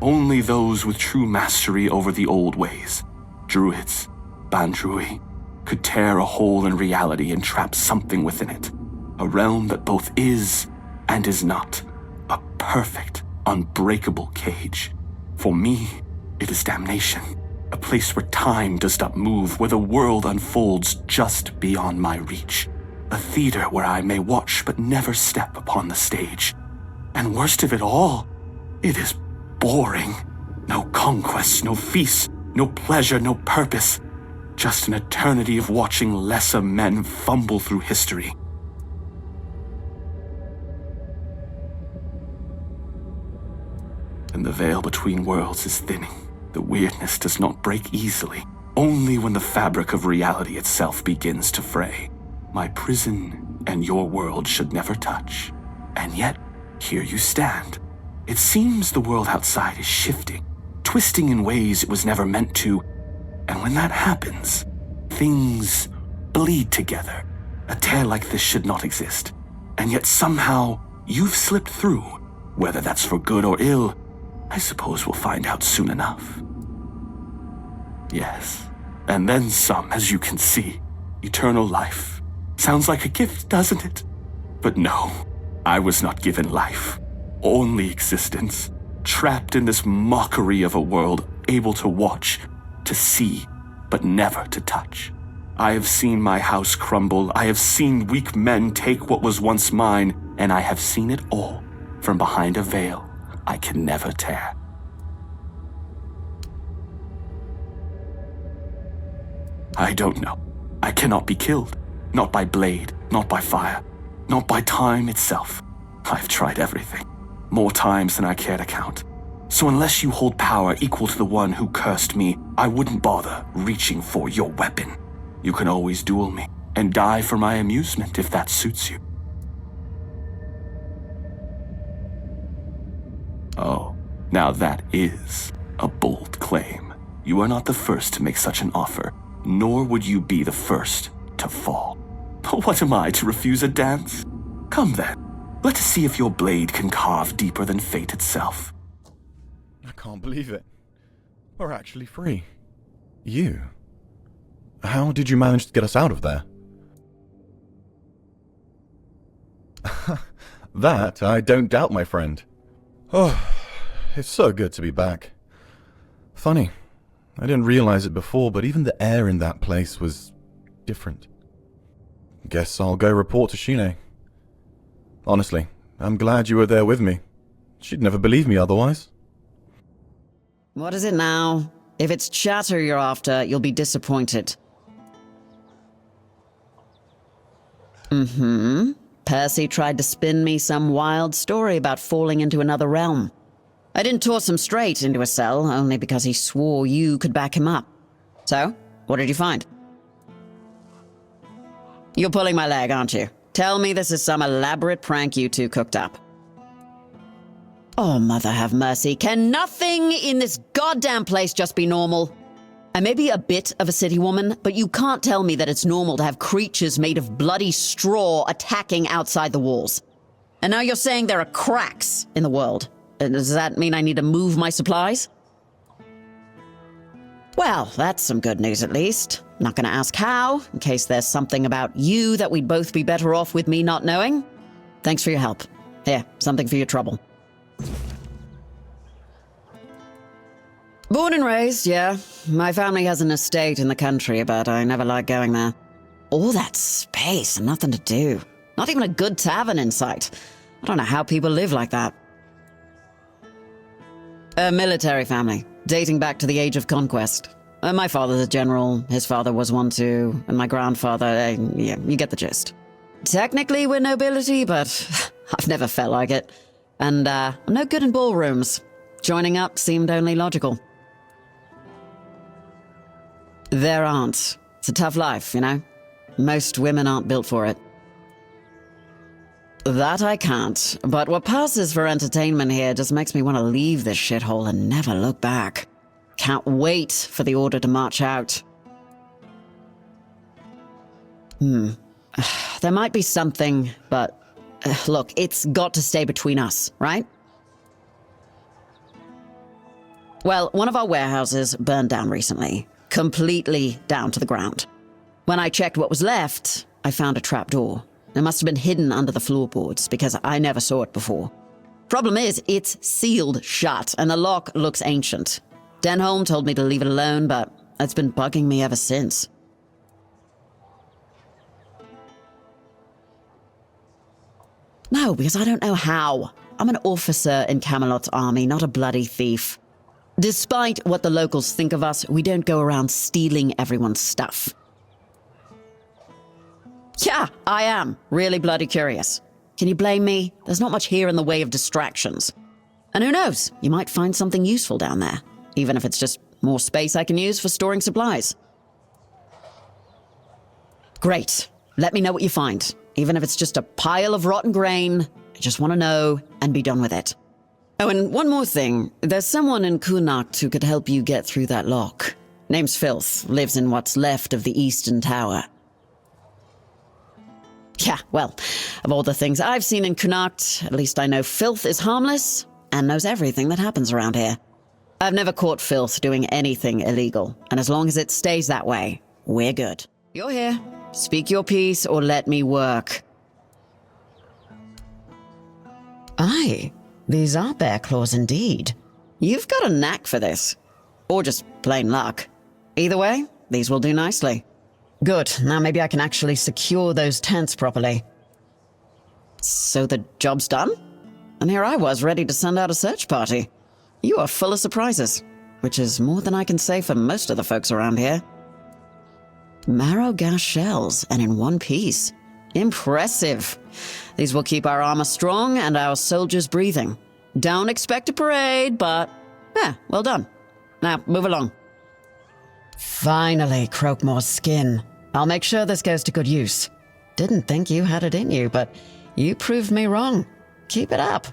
Only those with true mastery over the old ways, druids, Bandrui, could tear a hole in reality and trap something within it. A realm that both is and is not. A perfect, unbreakable cage. For me, it is damnation. A place where time does not move, where the world unfolds just beyond my reach. A theater where I may watch but never step upon the stage. And worst of it all, it is boring. No conquests, no feasts, no pleasure, no purpose. Just an eternity of watching lesser men fumble through history. And the veil between worlds is thinning. The weirdness does not break easily, only when the fabric of reality itself begins to fray. My prison and your world should never touch. And yet, here you stand. It seems the world outside is shifting, twisting in ways it was never meant to. And when that happens, things bleed together. A tear like this should not exist. And yet somehow, you've slipped through. Whether that's for good or ill, I suppose we'll find out soon enough. Yes, and then some, as you can see. Eternal life. Sounds like a gift, doesn't it? But no, I was not given life. Only existence. Trapped in this mockery of a world, able to watch, to see, but never to touch. I have seen my house crumble. I have seen weak men take what was once mine, and I have seen it all from behind a veil I can never tear. I don't know. I cannot be killed. Not by blade, not by fire, not by time itself. I've tried everything. More times than I care to count. So unless you hold power equal to the one who cursed me, I wouldn't bother reaching for your weapon. You can always duel me, and die for my amusement if that suits you. Oh, now that is a bold claim. You are not the first to make such an offer, nor would you be the first to fall. What am I, to refuse a dance? Come then, let us see if your blade can carve deeper than fate itself. I can't believe it. We're actually free. You? How did you manage to get us out of there? That I don't doubt, my friend. Oh, it's so good to be back. Funny, I didn't realize it before, but even the air in that place was different. Guess I'll go report to Shine. Honestly, I'm glad you were there with me. She'd never believe me otherwise. What is it now? If it's chatter you're after, you'll be disappointed. Percy tried to spin me some wild story about falling into another realm. I didn't toss him straight into a cell, only because he swore you could back him up. So, what did you find? You're pulling my leg, aren't you? Tell me this is some elaborate prank you two cooked up. Oh, mother have mercy. Can nothing in this goddamn place just be normal? I may be a bit of a city woman, but you can't tell me that it's normal to have creatures made of bloody straw attacking outside the walls. And now you're saying there are cracks in the world. Does that mean I need to move my supplies? Well, that's some good news at least. Not gonna ask how, in case there's something about you that we'd both be better off with me not knowing. Thanks for your help. Here, something for your trouble. Born and raised, yeah. My family has an estate in the country, but I never liked going there. All that space and nothing to do. Not even a good tavern in sight. I don't know how people live like that. A military family, dating back to the age of conquest. My father's a general, his father was one too, and my grandfather, yeah, you get the gist. Technically we're nobility, but I've never felt like it. And I'm no good in ballrooms. Joining up seemed only logical. There aren't. It's a tough life, you know? Most women aren't built for it. That I can't, but what passes for entertainment here just makes me want to leave this shithole and never look back. Can't wait for the order to march out. There might be something, but look, it's got to stay between us, right? Well, one of our warehouses burned down recently. Completely down to the ground. When I checked what was left, I found a trapdoor. It must have been hidden under the floorboards because I never saw it before. Problem is, it's sealed shut and the lock looks ancient. Denholm told me to leave it alone, but it's been bugging me ever since. No, because I don't know how. I'm an officer in Camelot's army, not a bloody thief. Despite what the locals think of us, we don't go around stealing everyone's stuff. Yeah, I am. Really bloody curious. Can you blame me? There's not much here in the way of distractions. And who knows, you might find something useful down there. Even if it's just more space I can use for storing supplies. Great. Let me know what you find. Even if it's just a pile of rotten grain, I just want to know and be done with it. Oh, and one more thing. There's someone in Connacht who could help you get through that lock. Name's Filth, lives in what's left of the Eastern Tower. Yeah, well, of all the things I've seen in Connacht, at least I know Filth is harmless and knows everything that happens around here. I've never caught Filth doing anything illegal, and as long as it stays that way, we're good. You're here. Speak your piece or let me work. Aye, these are bear claws indeed. You've got a knack for this. Or just plain luck. Either way, these will do nicely. Good, now maybe I can actually secure those tents properly. So the job's done? And here I was ready to send out a search party. You are full of surprises, which is more than I can say for most of the folks around here. Marrow gas shells, and in one piece. Impressive. These will keep our armor strong and our soldiers breathing. Don't expect a parade, but yeah, well done. Now, move along. Finally, Croakmore's skin. I'll make sure this goes to good use. Didn't think you had it in you, but you proved me wrong. Keep it up.